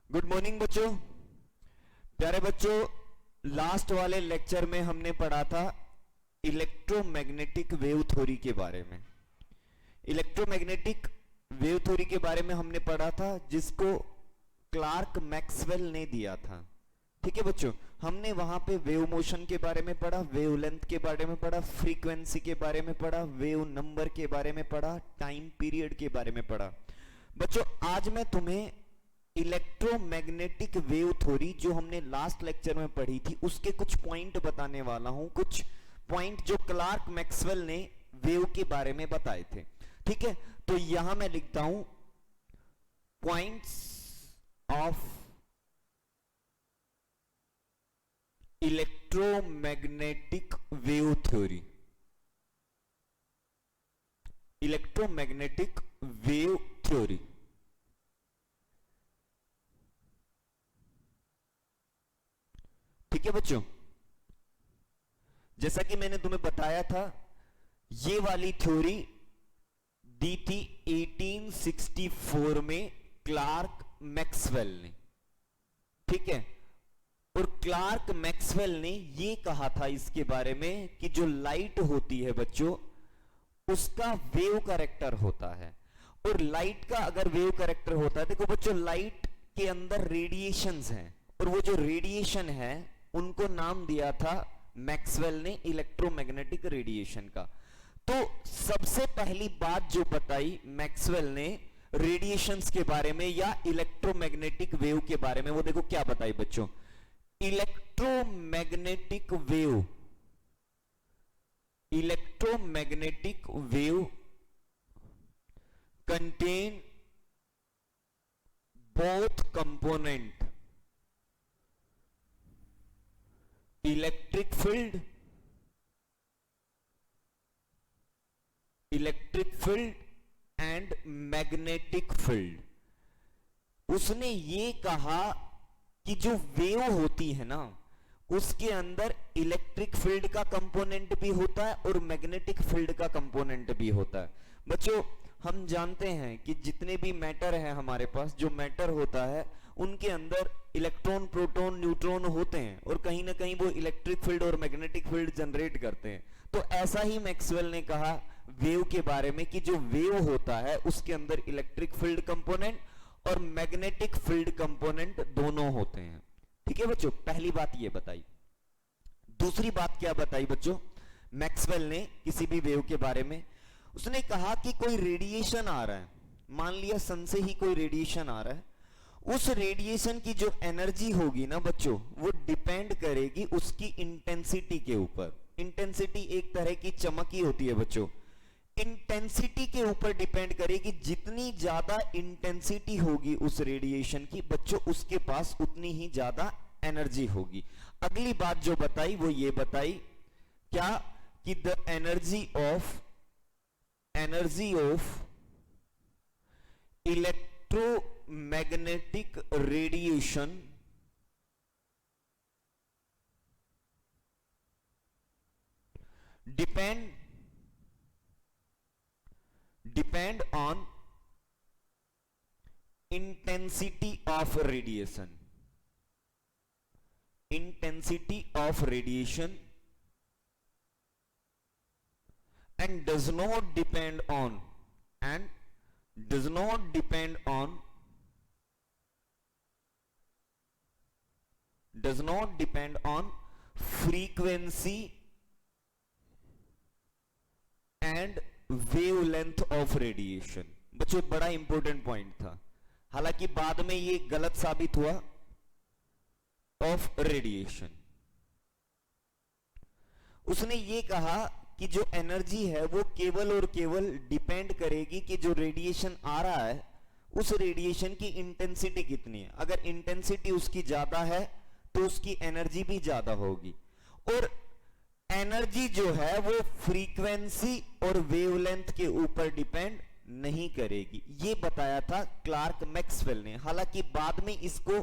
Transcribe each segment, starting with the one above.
Good morning बच्चों। प्यारे बच्चों, लास्ट वाले लेक्चर में हमने पढ़ा था इलेक्ट्रोमैग्नेटिक वेव थ्योरी के बारे में। इलेक्ट्रोमैग्नेटिक वेव थ्योरी के बारे में हमने पढ़ा था जिसको क्लार्क मैक्सवेल ने दिया था। ठीक है बच्चों, हमने वहां पे वेव मोशन के बारे में पढ़ा, वेव लेंथ के बारे में पढ़ा, फ्रीक्वेंसी के बारे में पढ़ा, वेव नंबर के बारे में पढ़ा, टाइम पीरियड के बारे में पढ़ा। बच्चों आज मैं तुम्हें इलेक्ट्रोमैग्नेटिक वेव थ्योरी जो हमने लास्ट लेक्चर में पढ़ी थी उसके कुछ पॉइंट बताने वाला हूं, कुछ पॉइंट जो क्लार्क मैक्सवेल ने वेव के बारे में बताए थे। ठीक है, तो यहां मैं लिखता हूं points of electromagnetic wave theory. Electromagnetic wave theory. ठीक है बच्चों, जैसा कि मैंने तुम्हें बताया था ये वाली थ्योरी दी थी 1864 में क्लार्क मैक्सवेल ने। ठीक है, और क्लार्क मैक्सवेल ने ये कहा था इसके बारे में कि जो लाइट होती है बच्चों उसका वेव कैरेक्टर होता है, और लाइट का अगर वेव कैरेक्टर होता है, देखो बच्चों लाइट के अंदर रेडिएशंस हैं और वो जो रेडिएशन है उनको नाम दिया था मैक्सवेल ने इलेक्ट्रोमैग्नेटिक रेडिएशन का। तो सबसे पहली बात जो बताई मैक्सवेल ने रेडिएशंस के बारे में या इलेक्ट्रोमैग्नेटिक वेव के बारे में, वो देखो क्या बताई बच्चों। Electromagnetic wave, electromagnetic wave contain both component electric field, electric field and magnetic field. उसने ये कहा कि जो वेव होती है ना उसके अंदर इलेक्ट्रिक फील्ड का कंपोनेंट भी होता है और मैग्नेटिक फील्ड का कंपोनेंट भी होता है। बच्चों हम जानते हैं कि जितने भी मैटर है हमारे पास, जो मैटर होता है उनके अंदर इलेक्ट्रॉन, प्रोटॉन, न्यूट्रॉन होते हैं और कहीं ना कहीं वो इलेक्ट्रिक फील्ड और मैग्नेटिक फील्ड जनरेट करते हैं। तो ऐसा ही मैक्सवेल ने कहा वेव के बारे में कि जो वेव होता है उसके अंदर इलेक्ट्रिक फील्ड कंपोनेंट और मैग्नेटिक फील्ड कंपोनेंट दोनों होते हैं। ठीक है बच्चों, पहली बात ये बताई। दूसरी बात क्या बताई बच्चों मैक्सवेल ने किसी भी वेव के बारे में? उसने कहा कि कोई रेडिएशन आ रहा है, मान लिया सन से ही कोई रेडिएशन आ रहा है, उस रेडिएशन की जो एनर्जी होगी ना बच्चों वो डिपेंड करेगी उसकी इंटेंसिटी के ऊपर। इंटेंसिटी एक तरह की चमक ही होती है बच्चों, इंटेंसिटी के ऊपर डिपेंड करेगी। जितनी ज्यादा इंटेंसिटी होगी उस रेडिएशन की बच्चों उसके पास उतनी ही ज्यादा एनर्जी होगी। अगली बात जो बताई वो ये बताई क्या कि the energy of electromagnetic radiation depend on intensity of radiation, intensity of radiation, and does not depend on frequency and wavelength of radiation. बच्चों बड़ा इंपॉर्टेंट पॉइंट था, हालांकि बाद में ये गलत साबित हुआ। ऑफ रेडिएशन, उसने ये कहा कि जो एनर्जी है वो केवल और केवल डिपेंड करेगी कि जो रेडिएशन आ रहा है उस रेडिएशन की इंटेंसिटी कितनी है। अगर इंटेंसिटी उसकी ज्यादा है तो उसकी एनर्जी भी ज्यादा होगी, और एनर्जी जो है वो फ्रीक्वेंसी और वेवलेंथ के ऊपर डिपेंड नहीं करेगी। ये बताया था क्लार्क मैक्सवेल ने। हालांकि बाद में इसको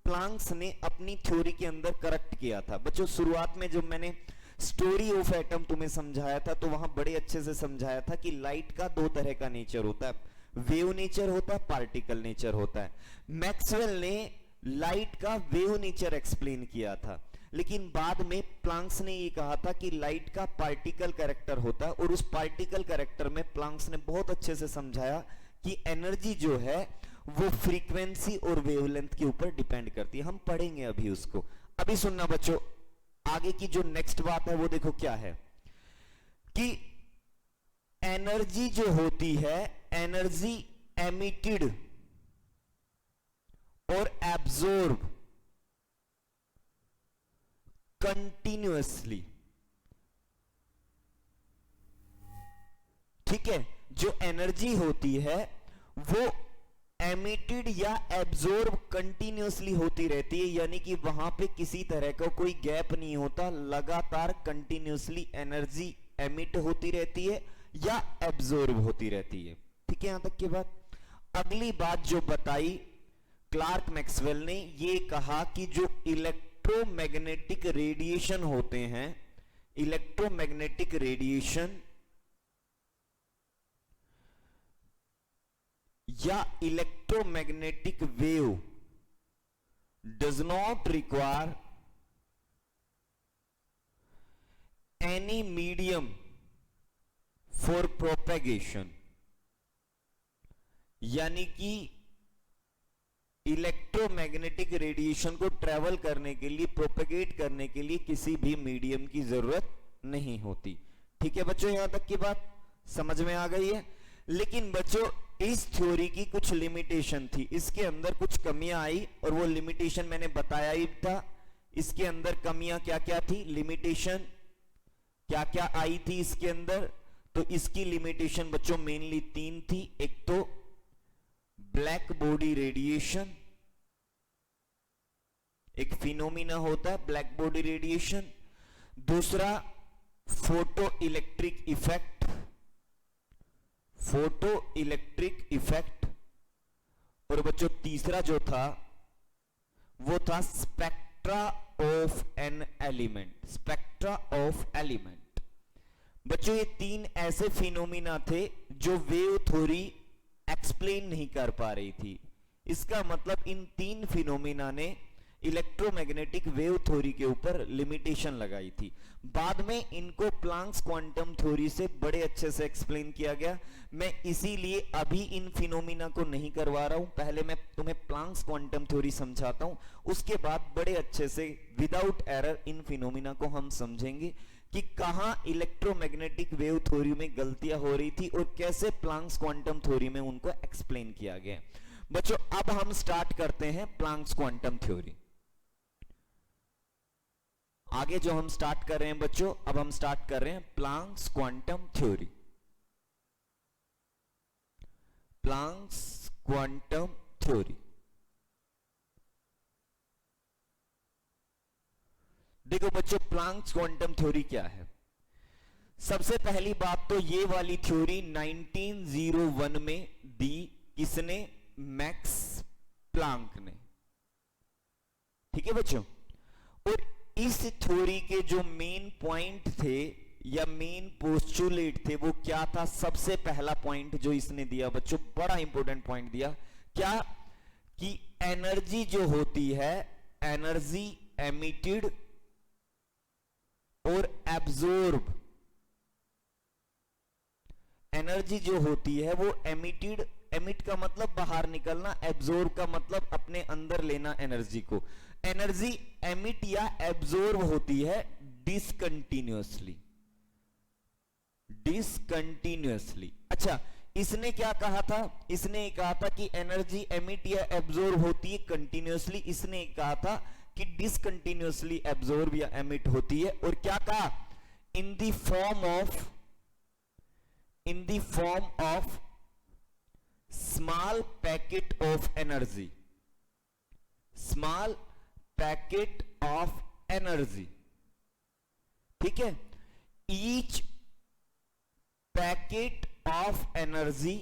प्लांक्स ने अपनी थ्योरी के अंदर करेक्ट किया था। बच्चों शुरुआत में जब मैंने स्टोरी ऑफ एटम तुम्हें समझाया था तो वहां बड़े अच्छे से समझाया था कि लाइट का दो तरह का नेचर होता है, वेव नेचर होता है, पार्टिकल नेचर होता है। मैक्सवेल ने लाइट का वेव नेचर एक्सप्लेन किया था, लेकिन बाद में प्लांक्स ने ये कहा था कि लाइट का पार्टिकल कैरेक्टर होता है, और उस पार्टिकल कैरेक्टर में प्लांक्स ने बहुत अच्छे से समझाया कि एनर्जी जो है वो फ्रीक्वेंसी और वेवलेंथ के ऊपर डिपेंड करती है। हम पढ़ेंगे अभी उसको। अभी सुनना बच्चों, आगे की जो नेक्स्ट बात है वो देखो क्या है कि एनर्जी जो होती है, एनर्जी एमिटेड और एब्जॉर्ब कंटिन्यूअसली, ठीक है, जो एनर्जी होती है वो एमिटेड या एब्जॉर्ब कंटिन्यूअसली होती रहती है, यानी कि वहां पे किसी तरह का कोई गैप नहीं होता, लगातार कंटिन्यूअसली एनर्जी एमिट होती रहती है या एब्जॉर्ब होती रहती है। ठीक है, यहां तक की बात। अगली बात जो बताई क्लार्क मैक्सवेल ने, ये कहा कि जो इलेक्ट्रोमैग्नेटिक रेडिएशन होते हैं, इलेक्ट्रोमैग्नेटिक रेडिएशन या electromagnetic wave does not require any medium for propagation, यानी कि इलेक्ट्रोमैग्नेटिक रेडिएशन को ट्रेवल करने के लिए, प्रोपेगेट करने के लिए किसी भी मीडियम की जरूरत नहीं होती। ठीक है बच्चों, यहां तक की बात समझ में आ गई है। लेकिन बच्चों इस थ्योरी की कुछ लिमिटेशन थी, इसके अंदर कुछ कमियां आई, और वो लिमिटेशन मैंने बताया ही था। इसके अंदर कमियां क्या क्या थी, लिमिटेशन क्या क्या आई थी इसके अंदर। तो इसकी लिमिटेशन बच्चों मेनली 3 थी। एक तो ब्लैक बॉडी रेडिएशन, एक फिनोमिना होता है ब्लैक बॉडी रेडिएशन। दूसरा photo electric effect, photo electric effect. और बच्चों तीसरा जो था वो था spectra of an element, spectra of element. बच्चों ये 3 ऐसे फिनोमिना थे जो वेव थ्योरी एक्सप्लेन नहीं कर पा रही थी। इसका मतलब इन 3 फिनोमिना ने इलेक्ट्रोमैग्नेटिक वेव थ्योरी के ऊपर लिमिटेशन लगाई थी। बाद में इनको प्लांक्स क्वांटम थ्योरी से बड़े अच्छे से एक्सप्लेन किया गया। मैं इसीलिए अभी इन फिनोमिना को नहीं करवा रहा हूं, पहले मैं तुम्हें प्लांक्स क्वांटम थ्योरी समझाता हूं, उसके बाद बड़े अच्छे से विदाउट एरर इन फिनोमिना को हम समझेंगे कि कहां इलेक्ट्रोमैग्नेटिक वेव थ्योरी में गलतियां हो रही थी और कैसे प्लांक्स क्वांटम थ्योरी में उनको एक्सप्लेन किया गया। बच्चों अब हम स्टार्ट करते हैं प्लांक्स क्वांटम थ्योरी। आगे जो हम स्टार्ट कर रहे हैं बच्चों, अब हम स्टार्ट कर रहे हैं Planck's quantum theory. Planck's quantum theory देखो बच्चों, प्लांक्स क्वांटम थ्योरी क्या है। सबसे पहली बात तो ये वाली थ्योरी 1901 में दी, किसने, मैक्स प्लांक ने। ठीक है बच्चों, और इस थ्योरी के जो मेन पॉइंट थे या मेन पोस्टुलेट थे वो क्या था। सबसे पहला पॉइंट जो इसने दिया बच्चों, बड़ा इंपॉर्टेंट पॉइंट दिया, क्या कि एनर्जी जो होती है, एनर्जी एमिटेड और एब्जॉर्ब, एनर्जी जो होती है वो एमिटेड, एमिट का मतलब बाहर निकलना, एब्जॉर्ब का मतलब अपने अंदर लेना एनर्जी को। एनर्जी एमिट या एब्जॉर्ब होती है डिसकंटिन्यूअसली, डिसकंटिन्यूअसली। अच्छा, इसने क्या कहा था, इसने कहा था कि एनर्जी एमिट या एब्जॉर्ब होती है कंटिन्यूअसली, इसने कहा था कि डिसकंटिन्यूअसली एब्जॉर्ब या एमिट होती है। और क्या कहा, in the form of, in the form of small packet of energy, small packet of energy. ठीक है, each packet of energy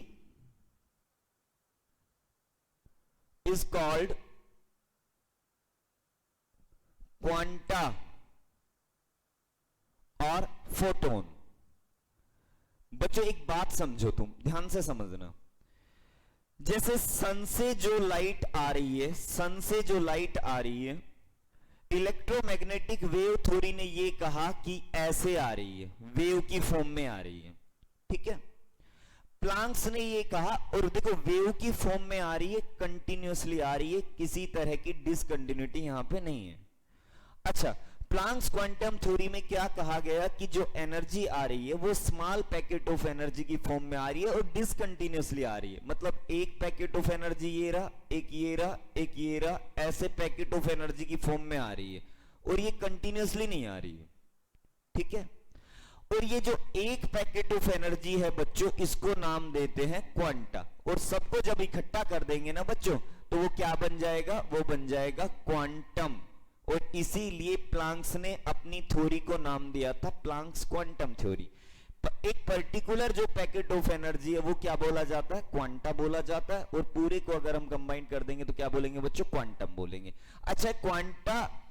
is called quanta और फोटोन। बच्चों एक बात समझो, तुम ध्यान से समझना, जैसे सन से जो लाइट आ रही है, सन से जो लाइट आ रही है, इलेक्ट्रोमैग्नेटिक वेव थ्योरी ने ये कहा कि ऐसे आ रही है, वेव की फॉर्म में आ रही है, ठीक है। प्लांक्स ने ये कहा, और देखो वेव की फॉर्म में आ रही है, कंटिन्यूअसली आ रही है, किसी तरह की डिसकंटिन्यूटी यहां पे नहीं है। अच्छा, प्लांक्स क्वांटम थ्योरी में क्या कहा गया कि जो एनर्जी आ रही है वो स्मॉल पैकेट ऑफ एनर्जी की फॉर्म में आ रही है और डिसकंटिन्यूअसली आ रही है। मतलब एक पैकेट ऑफ एनर्जी ये रहा, एक ये रहा, एक ये रहा, ऐसे पैकेट ऑफ एनर्जी की फॉर्म में आ रही है और ये कंटिन्यूअसली नहीं आ रही है, ठीक है। और ये जो एक पैकेट ऑफ एनर्जी है बच्चों, इसको नाम देते हैं क्वांटा, और सबको जब इकट्ठा कर देंगे ना बच्चों, तो वो क्या बन जाएगा, वो बन जाएगा क्वांटम। और इसीलिए प्लांक्स ने अपनी थ्योरी को नाम दिया था प्लांक्स क्वांटम थ्योरी। एक पर्टिकुलर जो पैकेट ऑफ एनर्जी है वो क्या बोला जाता है, क्वांटा बोला जाता है, और पूरे को अगर हम कंबाइन कर देंगे तो क्या बोलेंगे बच्चों, क्वांटम बोलेंगे। अच्छा, क्वांटा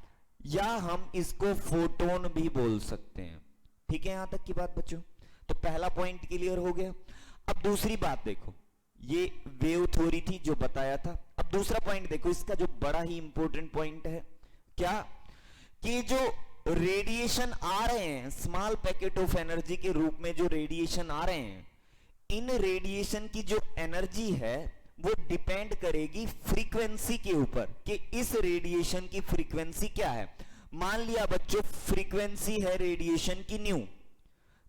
या हम इसको फोटोन भी बोल सकते हैं, ठीक है। यहां तक की बात बच्चों, तो पहला पॉइंट क्लियर हो गया। अब दूसरी बात देखो, ये वेव थ्योरी थी जो बताया था। अब दूसरा पॉइंट देखो, इसका जो बड़ा ही इंपॉर्टेंट पॉइंट है, क्या कि जो रेडिएशन आ रहे हैं स्मॉल पैकेट ऑफ एनर्जी के रूप में, जो रेडिएशन आ रहे हैं, इन रेडिएशन की जो एनर्जी है वो डिपेंड करेगी फ्रीक्वेंसी के ऊपर, कि इस रेडिएशन की फ्रीक्वेंसी क्या है। मान लिया बच्चों फ्रीक्वेंसी है रेडिएशन की न्यू,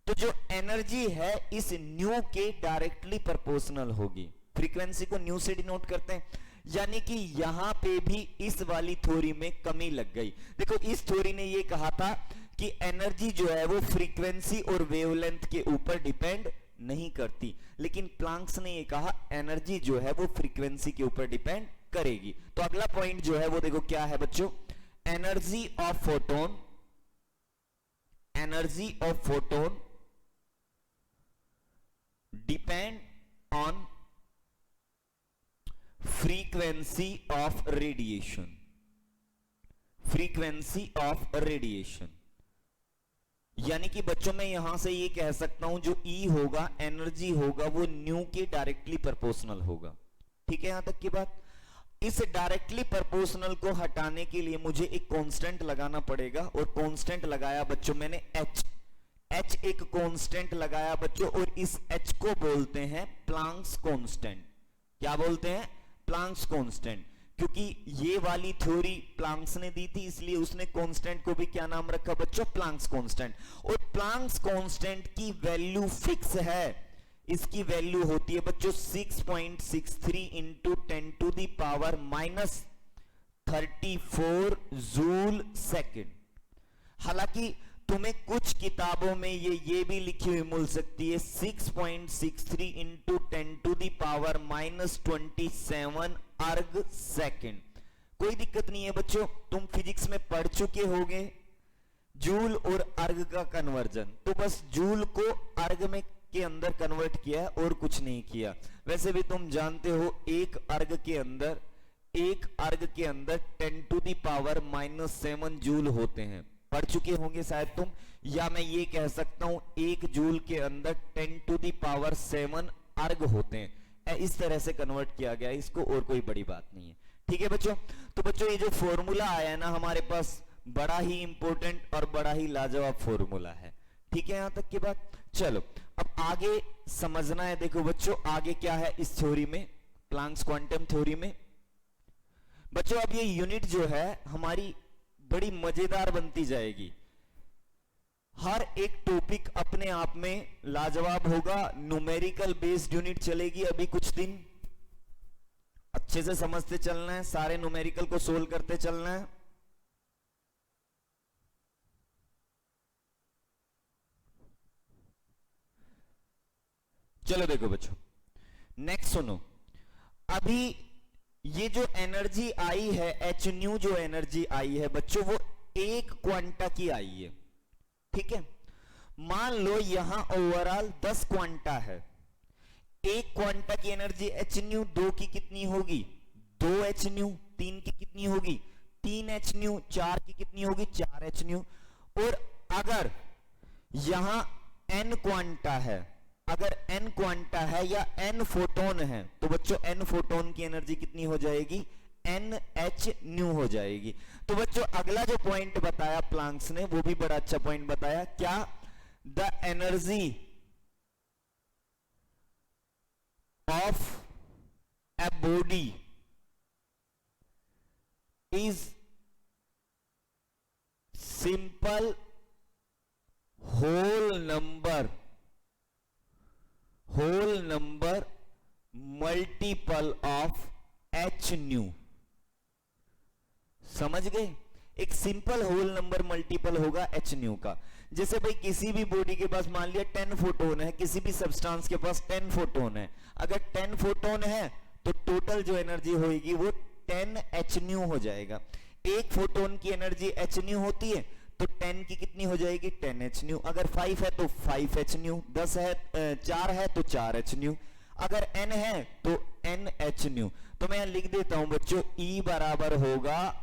तो जो एनर्जी है इस न्यू के डायरेक्टली प्रोपोर्शनल होगी। फ्रीक्वेंसी को न्यू से डिनोट करते हैं, यानी कि यहां पे भी इस वाली थ्योरी में कमी लग गई। देखो इस थ्योरी ने ये कहा था कि एनर्जी जो है वो फ्रीक्वेंसी और वेवलेंथ के ऊपर डिपेंड नहीं करती, लेकिन प्लांक्स ने ये कहा एनर्जी जो है वो फ्रीक्वेंसी के ऊपर डिपेंड करेगी। तो अगला पॉइंट जो है वो देखो क्या है बच्चों, energy of photon, energy of photon depend on frequency of radiation, frequency of radiation. यानी कि बच्चों मैं यहां से ये कह सकता हूं जो ई होगा, एनर्जी होगा, वो न्यू के डायरेक्टली प्रोपोर्शनल होगा, ठीक है। यहां तक की बात। इस डायरेक्टली प्रोपोर्शनल को हटाने के लिए मुझे एक कांस्टेंट लगाना पड़ेगा, और कांस्टेंट लगाया बच्चों मैंने एच, एच एक कांस्टेंट लगाया बच्चों, और इस एच को बोलते हैं प्लांक्स कांस्टेंट। क्या बोलते हैं, प्लांक्स कांस्टेंट। क्योंकि ये वाली थ्योरी प्लांक्स ने दी थी, इसलिए उसने कांस्टेंट को भी क्या नाम रखा बच्चों, प्लांक्स कांस्टेंट। और प्लांक्स कांस्टेंट की वैल्यू फिक्स है, इसकी वैल्यू होती है बच्चों 6.63 into 10 to the power -34 joule second. हालांकि तुम्हें कुछ किताबों में ये भी लिखी हुई मिल सकती है 6.63 इंटू 10 टू दी पावर -27 अर्ग सेकेंड। कोई दिक्कत नहीं है बच्चों, तुम फिजिक्स में पढ़ चुके होगे जूल और अर्ग का कन्वर्जन, तो बस जूल को अर्ग में के अंदर कन्वर्ट किया है और कुछ नहीं किया। वैसे भी तुम जानते हो एक अर्ग के अंदर 10 टू दी पावर -7 जूल होते हैं, पढ़ चुके होंगे शायद तुम। या मैं ये कह सकता हूं 1 जूल के अंदर 10 टू दी पावर 7 अर्ग होते हैं। इस तरह से कन्वर्ट किया गया इसको, और कोई बड़ी बात नहीं है, ठीक है बच्चों। तो बच्चों ये जो फॉर्मूला आया है ना हमारे पास, बड़ा ही इंपॉर्टेंट और बड़ा ही लाजवाब फॉर्मूला है, ठीक है। यहां तक की बात। चलो अब आगे समझना है। देखो बच्चों आगे क्या है इस थ्योरी में, प्लांक्स क्वांटम थ्योरी में बच्चों, अब ये यूनिट जो है हमारी बड़ी मजेदार बनती जाएगी। हर एक टॉपिक अपने आप में लाजवाब होगा, न्यूमेरिकल बेस्ड यूनिट चलेगी अभी कुछ दिन, अच्छे से समझते चलना है, सारे न्यूमेरिकल को सोल्व करते चलना है। चलो देखो बच्चों नेक्स्ट सुनो, अभी ये जो एनर्जी आई है एच न्यू, जो एनर्जी आई है बच्चों वो एक क्वांटा की आई है, ठीक है। मान लो यहां ओवरऑल 10 क्वांटा है, एक क्वांटा की एनर्जी एच न्यू, 2 की कितनी होगी 2 एच न्यू, 3 की कितनी होगी 3 एच न्यू, 4 की कितनी होगी 4 एच न्यू। और अगर यहां n क्वांटा है अगर n क्वांटा है या n फोटोन है तो बच्चों n फोटोन की एनर्जी कितनी हो जाएगी, NH न्यू हो जाएगी। तो बच्चों अगला जो पॉइंट बताया प्लांक्स ने वो भी बड़ा अच्छा पॉइंट बताया, क्या, the energy of a body is simple whole number multiple of h nu. समझ गए? एक सिंपल होल नंबर मल्टीपल होगा h न्यू का। जैसे भाई किसी भी बॉडी के पास मान लिया 10 फोटोन है, किसी भी सब्सटेंस के पास 10 फोटोन है, अगर 10 फोटोन है तो टोटल जो एनर्जी होगी वो 10 h न्यू हो जाएगा। एक फोटोन की एनर्जी h न्यू होती है तो 10 की कितनी हो जाएगी, 10 h न्यू। अगर 5 है तो 5 h न्यू, 10 है 4 है तो 4 h न्यू, अगर n है तो n h न्यू। तो मैं यहां लिख देता हूं बच्चों E बराबर होगा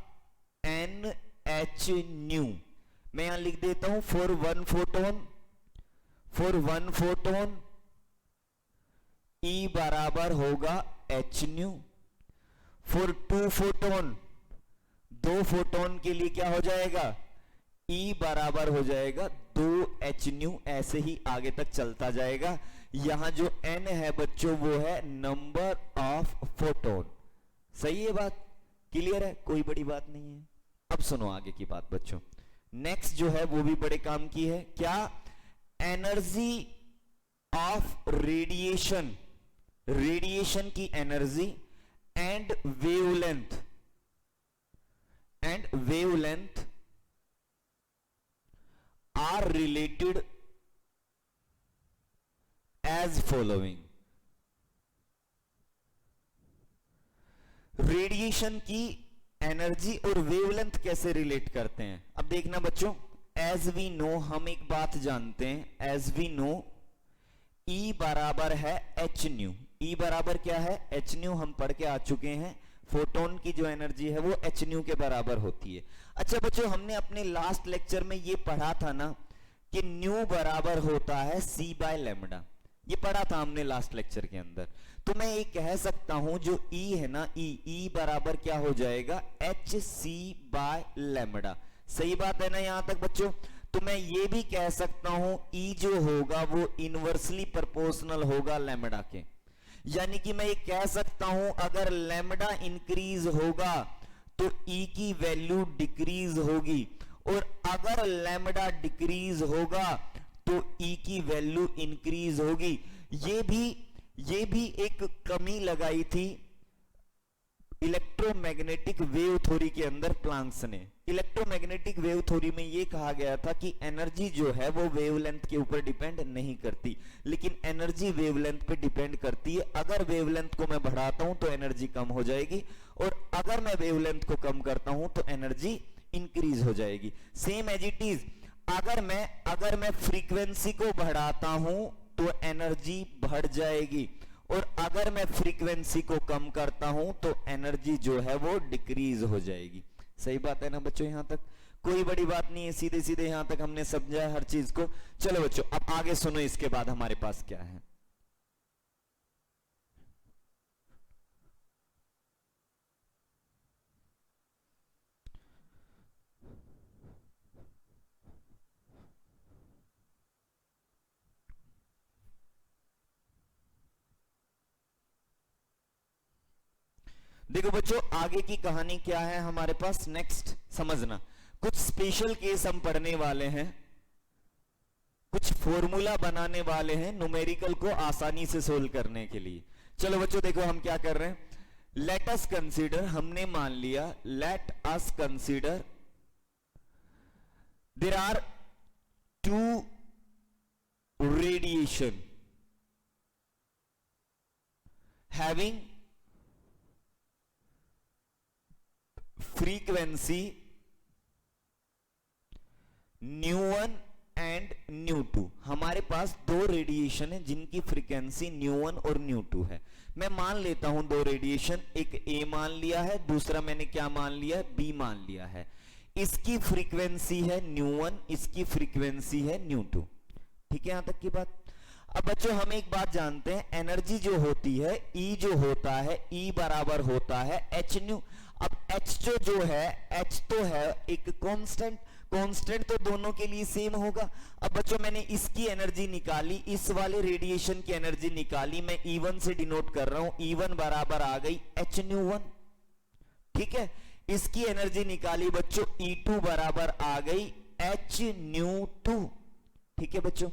n h न्यू। मैं यहां लिख देता हूं फॉर वन फोटोन E बराबर होगा h new. For 2 photon, 2 photon के लिए क्या हो जाएगा, E बराबर हो जाएगा 2h न्यू। ऐसे ही आगे तक चलता जाएगा। यहां जो n है बच्चों वो है नंबर ऑफ फोटोन। सही है बात? क्लियर है? कोई बड़ी बात नहीं है। अब सुनो आगे की बात बच्चों। नेक्स्ट जो है वो भी बड़े काम की है, क्या, एनर्जी ऑफ रेडिएशन, रेडिएशन की energy and wavelength are related as following. Radiation की एनर्जी और वेवलेंथ कैसे रिलेट करते हैं? अब देखना बच्चों, एज वी नो, हम एक बात जानते हैं, एज वी नो E बराबर है h न्यू। E बराबर क्या है, h न्यू। हम पढ़ के आ चुके हैं, फोटोन की जो एनर्जी है वो h न्यू के बराबर होती है। अच्छा बच्चों, हमने अपने लास्ट लेक्चर में ये पढ़ा था ना कि न्यू बराबर होता है c बाय लैम्डा। ये पढ़ा था हमने लास्ट लेक्चर के अंदर। तो मैं ये कह सकता हूं जो E है ना, E बराबर क्या हो जाएगा, hc बाय लैम्डा। सही बात है ना यहां तक बच्चों? तो मैं ये भी कह सकता हूं E जो होगा वो इनवर्सली प्रोपोर्शनल होगा लैम्डा के। यानी कि मैं ये कह सकता हूं अगर लैम्डा इंक्रीज होगा तो E की वैल्यू डिक्रीज होगी, और अगर लैम्डा डिक्रीज होगा तो E की वैल्यू इंक्रीज होगी। ये भी एक कमी लगाई थी इलेक्ट्रोमैग्नेटिक वेव थ्योरी के अंदर प्लांक्स ने। इलेक्ट्रोमैग्नेटिक वेव थ्योरी में यह कहा गया था कि एनर्जी जो है वो वेवलेंथ के ऊपर डिपेंड नहीं करती, लेकिन एनर्जी वेवलेंथ पे डिपेंड करती है। अगर वेवलेंथ को मैं बढ़ाता हूं तो एनर्जी कम हो जाएगी, और अगर मैं वेवलेंथ को कम करता हूं तो एनर्जी इंक्रीज हो जाएगी। सेम एज इट इज, अगर मैं फ्रीक्वेंसी को बढ़ाता हूं तो एनर्जी बढ़ जाएगी, और अगर मैं फ्रीक्वेंसी को कम करता हूं तो एनर्जी जो है वो डिक्रीज हो जाएगी। सही बात है ना बच्चों? यहां तक कोई बड़ी बात नहीं है, सीधे सीधे यहां तक हमने समझा हर चीज को। चलो बच्चों अब आगे सुनो, इसके बाद हमारे पास क्या है। देखो बच्चों आगे की कहानी क्या है हमारे पास, नेक्स्ट समझना। कुछ स्पेशल केस हम पढ़ने वाले हैं, कुछ फॉर्मूला बनाने वाले हैं न्यूमेरिकल को आसानी से सोल्व करने के लिए। चलो बच्चों देखो हम क्या कर रहे हैं। लेट अस कंसीडर, हमने मान लिया, let us consider there are 2 radiation having frequency ν1 and ν2। हमारे पास 2 रेडिएशन है जिनकी फ्रीक्वेंसी ν1 और ν2 है। मैं मान लेता हूं 2 रेडिएशन, एक A मान लिया है, दूसरा मैंने क्या मान लिया है, B मान लिया है। इसकी फ्रीक्वेंसी है ν1, इसकी फ्रीक्वेंसी है ν2। ठीक है यहां तक की बात? अब बच्चों हम एक बात जानते हैं, एनर्जी जो होती है E जो होता है E बराबर होता है एच न्यू। अब H जो है H तो है एक कांस्टेंट, कांस्टेंट तो दोनों के लिए सेम होगा। अब बच्चों मैंने इसकी एनर्जी निकाली, इस वाले रेडिएशन की एनर्जी निकाली, मैं E1 से डिनोट कर रहा हूं, E1 बराबर आ गई H न्यू 1। ठीक है, इसकी एनर्जी निकाली बच्चों, E2 बराबर आ गई H न्यू 2। ठीक है बच्चों,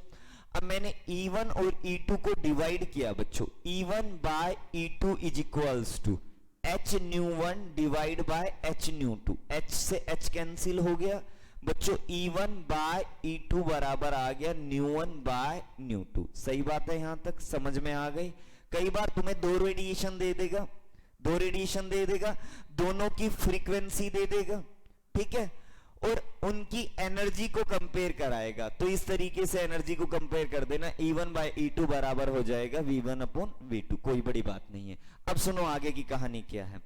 अब मैंने E1 और E2 को डिवाइड किया बच्चों, E1 by E2 is equals to H nu 1 divide by H nu 2। H से H कैंसिल हो गया बच्चों, E1 बाय E2 बराबर आ गया न्यू 1 बाय न्यू 2। सही बात है, यहां तक समझ में आ गई। कई बार तुम्हें दो रेडिएशन दे देगा, दो रेडिएशन दे देगा, दोनों की फ्रीक्वेंसी दे देगा, ठीक है, और उनकी एनर्जी को कंपेयर कराएगा। तो इस तरीके से एनर्जी को कंपेयर कर देना, E1 बाय E2 बराबर हो जाएगा V1 अपॉन V2। कोई बड़ी बात नहीं है। अब सुनो आगे की कहानी क्या है।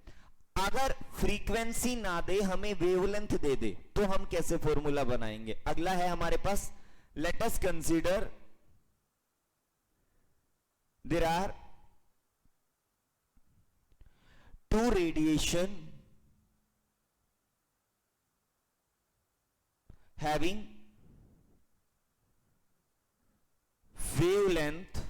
अगर फ्रीक्वेंसी ना दे, हमें वेवलेंथ दे दे, तो हम कैसे फॉर्मूला बनाएंगे। अगला है हमारे पास, let us consider there are two radiation having wavelength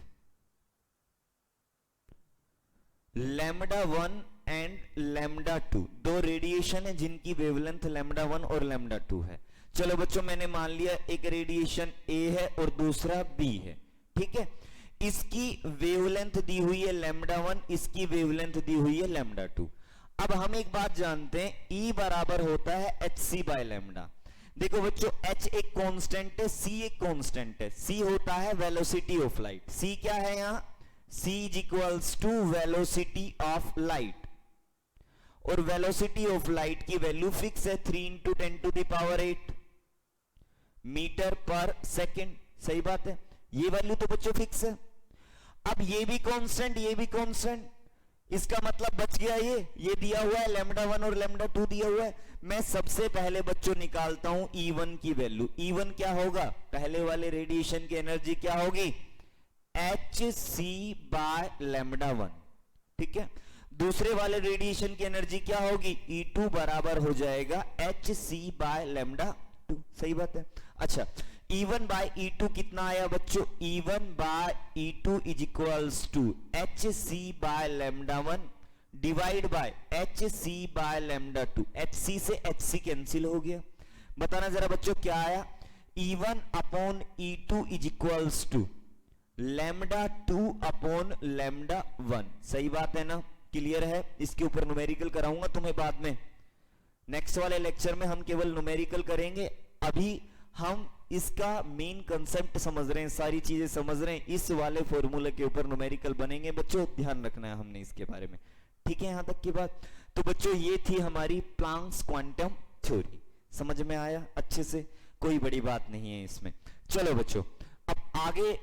lambda 1 and lambda 2। दो रेडिएशन है जिनकी वेवलेंथ lambda 1 और lambda 2 है। चलो बच्चों मैंने मान लिया एक रेडिएशन A है और दूसरा B है, ठीक है। इसकी वेवलेंथ दी हुई है lambda 1, इसकी वेवलेंथ दी हुई है lambda 2। अब हम एक बात जानते हैं, E बराबर होता है hc बाय लैम्डा। देखो बच्चों H एक कांस्टेंट है, C एक कांस्टेंट है। C होता है वेलोसिटी ऑफ लाइट। C क्या है यहां, C is equals to velocity of light, और वेलोसिटी ऑफ लाइट की वैल्यू फिक्स है 3 into 10 to the power 8 metre per second. सही बात है, ये वैल्यू तो बच्चों फिक्स है। अब ये भी कांस्टेंट, ये भी कांस्टेंट, इसका मतलब बच गया ये दिया हुआ है लैम्डा 1 और लैम्डा 2 दिया हुआ है। मैं सबसे पहले बच्चों निकालता हूं E1 की वैल्यू। E1 क्या होगा, पहले वाले रेडिएशन की एनर्जी क्या होगी, Hc बाय लैम्डा 1, ठीक है। दूसरे वाले रेडिएशन की एनर्जी क्या होगी, E2 बराबर हो जाएगा Hc बाय लैम्डा 2। सही बात है। अच्छा, E1 बाय E2 कितना आया बच्चों, E1 by E2 is equals to Hc by lambda 1 divide by Hc by lambda 2। Hc से Hc कैंसिल हो गया। बताना जरा बच्चों क्या आया, E1 upon E2 is equals to lambda 2 upon lambda 1। सही बात है ना, क्लियर है। इसके ऊपर न्यूमेरिकल कराऊंगा तुम्हें बाद में, नेक्स्ट वाले लेक्चर में हम केवल न्यूमेरिकल करेंगे। अभी हम इसका मेन कंसेप्ट समझ रहे हैं, सारी चीजें समझ रहे हैं, इस वाले फॉर्मूले के ऊपर न्यूमेरिकल बनेंगे बच्चों, ध्यान रखना है हमने इसके बारे में, ठीक है। यहां तक की बात। तो बच्चों ये थी हमारी प्लांक्स क्वांटम थ्योरी, समझ में आया अच्छे से, कोई बड़ी बात नहीं है इसमें। चलो बच्चों अब आगे,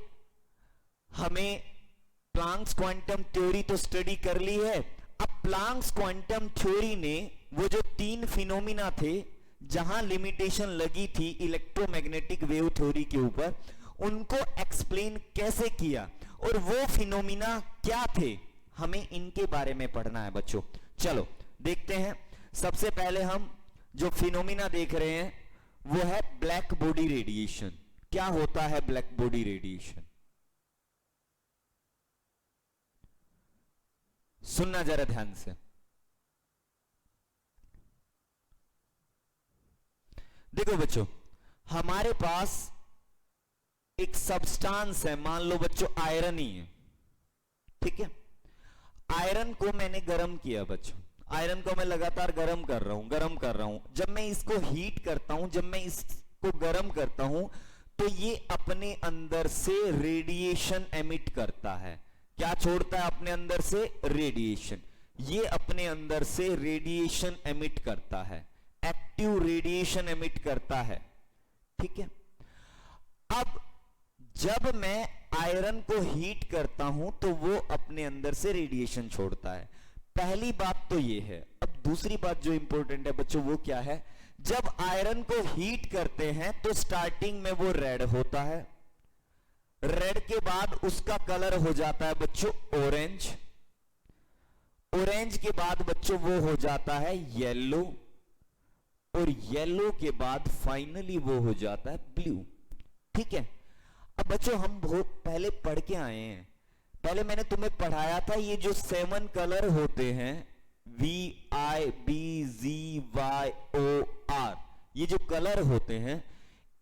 हमें प्लांक्स क्वांटम थ्योरी तो स्टडी कर ली है। अब प्लांक्स क्वांटम थ्योरी ने वो जो तीन फिनोमिना थे जहां लिमिटेशन लगी थी इलेक्ट्रोमैग्नेटिक वेव थ्योरी के ऊपर, उनको एक्सप्लेन कैसे किया और वो फिनोमिना क्या थे, हमें इनके बारे में पढ़ना है बच्चों। चलो देखते हैं। सबसे पहले हम जो फिनोमिना देख रहे हैं वो है ब्लैक बॉडी रेडिएशन। क्या होता है ब्लैक बॉडी रेडिएशन, सुनना जरा ध्यान से। देखो बच्चों, हमारे पास एक सब्सटेंस है, मान लो बच्चों आयरन ही है, ठीक है। आयरन को मैंने गर्म किया बच्चों, आयरन को मैं लगातार गर्म कर रहा हूं। जब मैं इसको हीट करता हूं, जब मैं इसको गर्म करता हूं, तो ये अपने अंदर से रेडिएशन एमिट करता है। क्या छोड़ता है अपने अंदर से, रेडिएशन। ये अपने अंदर से रेडिएशन एमिट करता है, एक्टिव रेडिएशन एमिट करता है, ठीक है। अब जब मैं आयरन को हीट करता हूं तो वो अपने अंदर से रेडिएशन छोड़ता है। पहली बात तो ये है। अब दूसरी बात जो इंपॉर्टेंट है बच्चों वो क्या है, जब आयरन को हीट करते हैं तो स्टार्टिंग में वो रेड होता है, रेड के बाद उसका कलर हो जाता है बच्चों ऑरेंज, ऑरेंज के बाद बच्चों वो हो जाता है येलो, और येलो के बाद फाइनली वो हो जाता है ब्लू। ठीक है, अब बच्चों हम बहुत पहले पढ़ के आए हैं, पहले मैंने तुम्हें पढ़ाया था ये जो 7 कलर होते हैं VIBZYOR, ये जो कलर होते हैं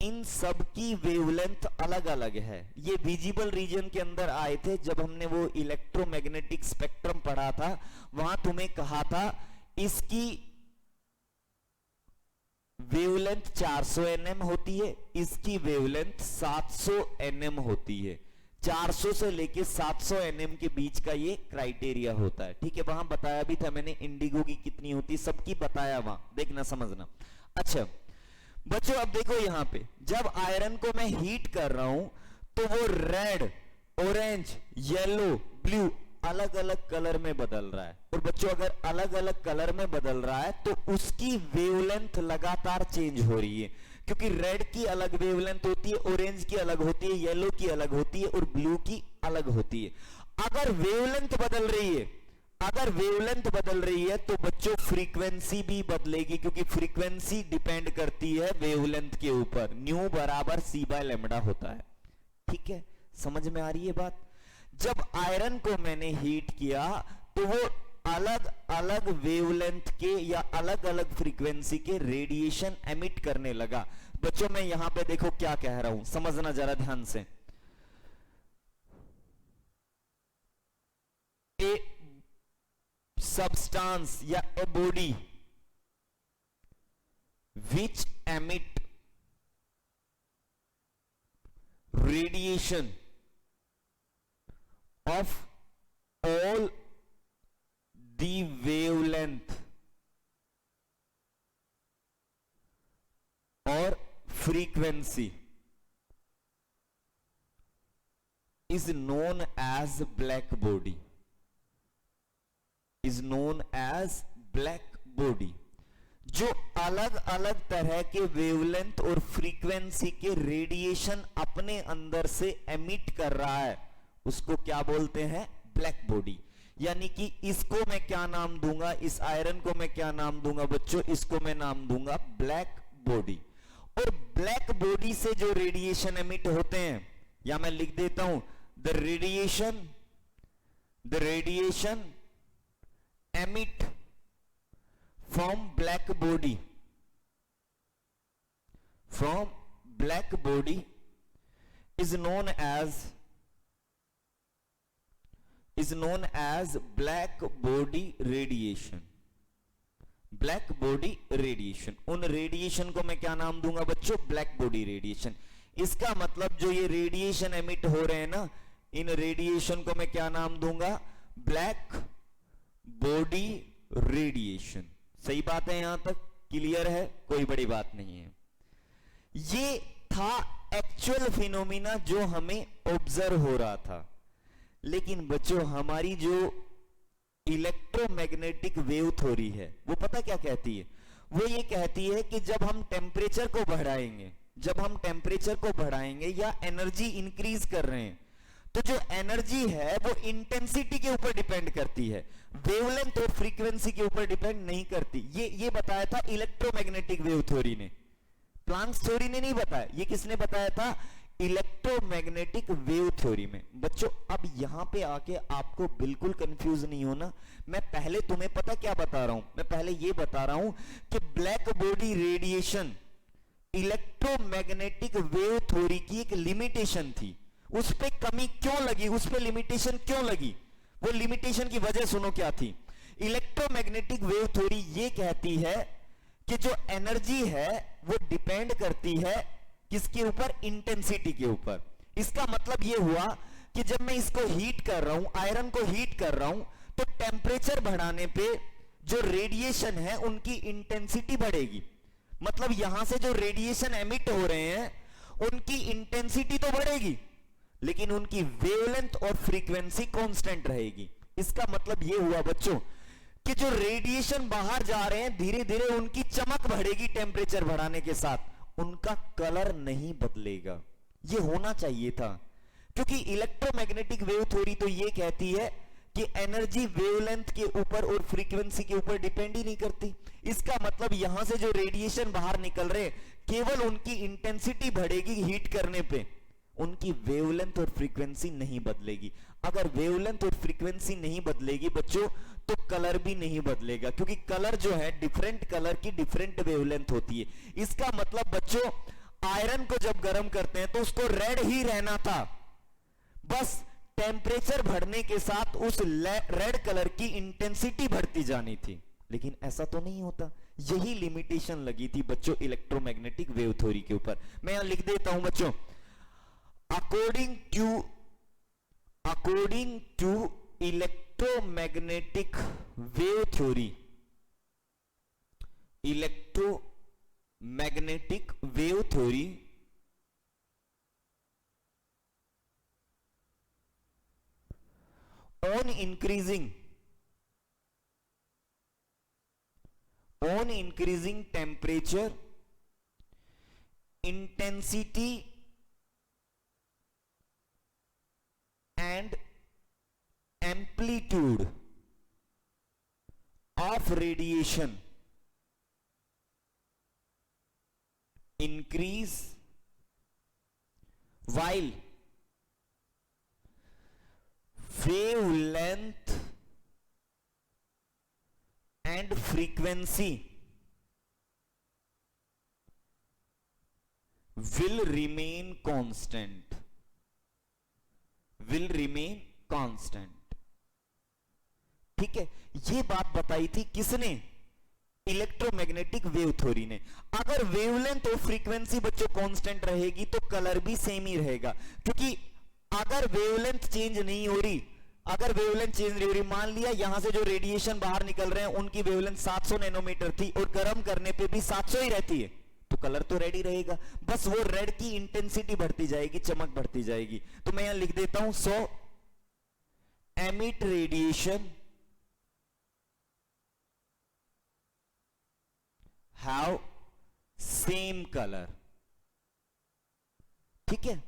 इन सब की वेवलेंथ अलग अलग है। ये विजिबल रीजन के अंदर आए थे जब हमने वो इलेक्ट्रोमैग्नेटिक स्पेक्ट्रम पढ़ा था, वहां तुम्हें कहा था इसकी वेवलेंथ 400 nm होती है, इसकी वेवलेंथ 700 nm होती है। 400 से लेके 700 nm के बीच का ये क्राइटेरिया होता है। ठीक है, वहां बताया भी था मैंने इंडिगो की कितनी होती है, सबकी बताया वहां, देखना समझना। अच्छा बच्चों अब देखो यहां पे जब आयरन को मैं हीट कर रहा हूं तो वो रेड, ऑरेंज, येलो, ब्लू अलग अलग कलर में बदल रहा है। और बच्चों अगर अलग अलग कलर में बदल रहा है तो उसकी वेवलेंथ लगातार चेंज हो रही है, क्योंकि रेड की अलग वेवलेंथ होती है, ऑरेंज की अलग होती है, येलो की अलग होती है और ब्लू की अलग होती है। अगर वेवलेंथ बदल रही है, अगर वेवलेंथ बदल रही है तो बच्चों फ्रीक्वेंसी भी बदलेगी, क्योंकि फ्रीक्वेंसी डिपेंड करती है वेवलेंथ के ऊपर। न्यू बराबर c/λ होता है। ठीक है, समझ में आ रही है बात। जब आयरन को मैंने हीट किया तो वो अलग अलग वेवलेंथ के या अलग अलग फ्रीक्वेंसी के रेडिएशन एमिट करने लगा। बच्चों मैं यहां पे देखो क्या कह रहा हूं, समझना जरा ध्यान से। ए substance या a body which emit radiation of all the wavelength or frequency is known as black body, is known as black body। जो अलग अलग तरह के वेवलेंथ और फ्रीक्वेंसी के रेडिएशन अपने अंदर से एमिट कर रहा है उसको क्या बोलते हैं, ब्लैक बॉडी। यानी कि इसको मैं क्या नाम दूंगा, इस आयरन को मैं क्या नाम दूंगा बच्चों, इसको मैं नाम दूंगा ब्लैक बॉडी। और ब्लैक बॉडी से जो रेडिएशन एमिट होते हैं, या मैं लिख देता हूं the radiation emit from black body is known as black body radiation। Black body radiation, उन रेडिएशन को मैं क्या नाम दूंगा बच्चों, ब्लैक बॉडी रेडिएशन। इसका मतलब जो ये रेडिएशन एमिट हो रहे हैं ना, इन रेडिएशन को मैं क्या नाम दूंगा, ब्लैक बॉडी रेडिएशन। सही बात है, यहां तक क्लियर है, कोई बड़ी बात नहीं है। ये था एक्चुअल फिनोमिना जो हमें ऑब्जर्व हो रहा था। लेकिन बच्चों हमारी जो इलेक्ट्रोमैग्नेटिक वेव थ्योरी है वो पता क्या कहती है, वो ये कहती है कि जब हम टेम्परेचर को बढ़ाएंगे या एनर्जी इंक्रीज कर रहे हैं तो जो एनर्जी है वो इंटेंसिटी के ऊपर डिपेंड करती है, वेवलेंथ और फ्रीक्वेंसी के ऊपर डिपेंड नहीं करती। ये बताया था इलेक्ट्रोमैग्नेटिक वेव थ्योरी ने, प्लांक्स थ्योरी ने नहीं बताया। ये किसने बताया था, इलेक्ट्रोमैग्नेटिक वेव थ्योरी में। बच्चों अब यहां पे आके आपको बिल्कुल कंफ्यूज नहीं होना। मैं पहले तुम्हें पता क्या बता रहा हूं, मैं पहले ये बता रहा हूं कि black body radiation electromagnetic wave theory की एक लिमिटेशन थी। उस पे कमी क्यों लगी, उस पे लिमिटेशन क्यों लगी, वो लिमिटेशन की वजह सुनो क्या थी। इलेक्ट्रोमैग्नेटिक वेव थ्योरी ये कहती है कि जो एनर्जी है वो डिपेंड करती है किसके ऊपर, इंटेंसिटी के ऊपर। इसका मतलब ये हुआ कि जब मैं इसको हीट कर रहा हूं, आयरन को हीट कर रहा हूं, तो टेम्परेचर बढ़ाने पे जो रेडिएशन है उनकी इंटेंसिटी बढ़ेगी। मतलब यहां से जो रेडिएशन एमिट हो रहे हैं उनकी इंटेंसिटी तो बढ़ेगी लेकिन उनकी वेवलेंथ और फ्रीक्वेंसी कांस्टेंट रहेगी। इसका मतलब यह हुआ बच्चों कि जो रेडिएशन बाहर जा रहे हैं धीरे धीरे उनकी चमक बढ़ेगी टेम्परेचर बढ़ाने के साथ, उनका कलर नहीं बदलेगा। यह होना चाहिए था, क्योंकि इलेक्ट्रोमैग्नेटिक वेव थ्योरी तो ये कहती है कि एनर्जी वेवलेंथ के ऊपर और फ्रीक्वेंसी के ऊपर डिपेंड ही नहीं करती। इसका मतलब यहां से जो रेडिएशन बाहर निकल रहे केवल उनकी इंटेंसिटी बढ़ेगी हीट करने पे, उनकी वेवलेंथ और फ्रीक्वेंसी नहीं बदलेगी। अगर वेवलेंथ और फ्रीक्वेंसी नहीं बदलेगी बच्चों तो कलर भी नहीं बदलेगा, क्योंकि कलर जो है डिफरेंट कलर की डिफरेंट वेवलेंथ होती है। इसका मतलब बच्चों आयरन को जब गर्म करते हैं तो उसको रेड ही रहना था, बस टेम्परेचर बढ़ने के साथ उस रेड कलर की इंटेंसिटी बढ़ती जानी थी, लेकिन ऐसा तो नहीं होता। यही लिमिटेशन लगी थी बच्चों इलेक्ट्रोमैग्नेटिक वेव थ्योरी के ऊपर। मैं यहां लिख देता हूं बच्चों, according to electromagnetic wave theory, electromagnetic wave theory on increasing temperature, intensity and amplitude of radiation increase while wavelength and frequency will remain constant, will remain constant। ठीक है, ये बात बताई थी किसने? इलेक्ट्रोमैग्नेटिक वेव थ्योरी ने। अगर वेवलेंथ और फ्रीक्वेंसी बच्चों कांस्टेंट रहेगी तो कलर भी सेम ही रहेगा, क्योंकि अगर वेवलेंथ चेंज नहीं हो रही, अगर वेवलेंथ चेंज नहीं हो रही, मान लिया यहां से जो रेडिएशन बाहर निकल रहे हैं उनकी वेवलेंथ 700 नैनोमीटर थी और गर्म करने पे भी 700 ही रहती है, तो कलर तो रेड ही रहेगा, बस वो रेड की इंटेंसिटी बढ़ती जाएगी, चमक बढ़ती जाएगी। तो मैं यहां लिख देता हूं, so emit radiation have same colour. ठीक है,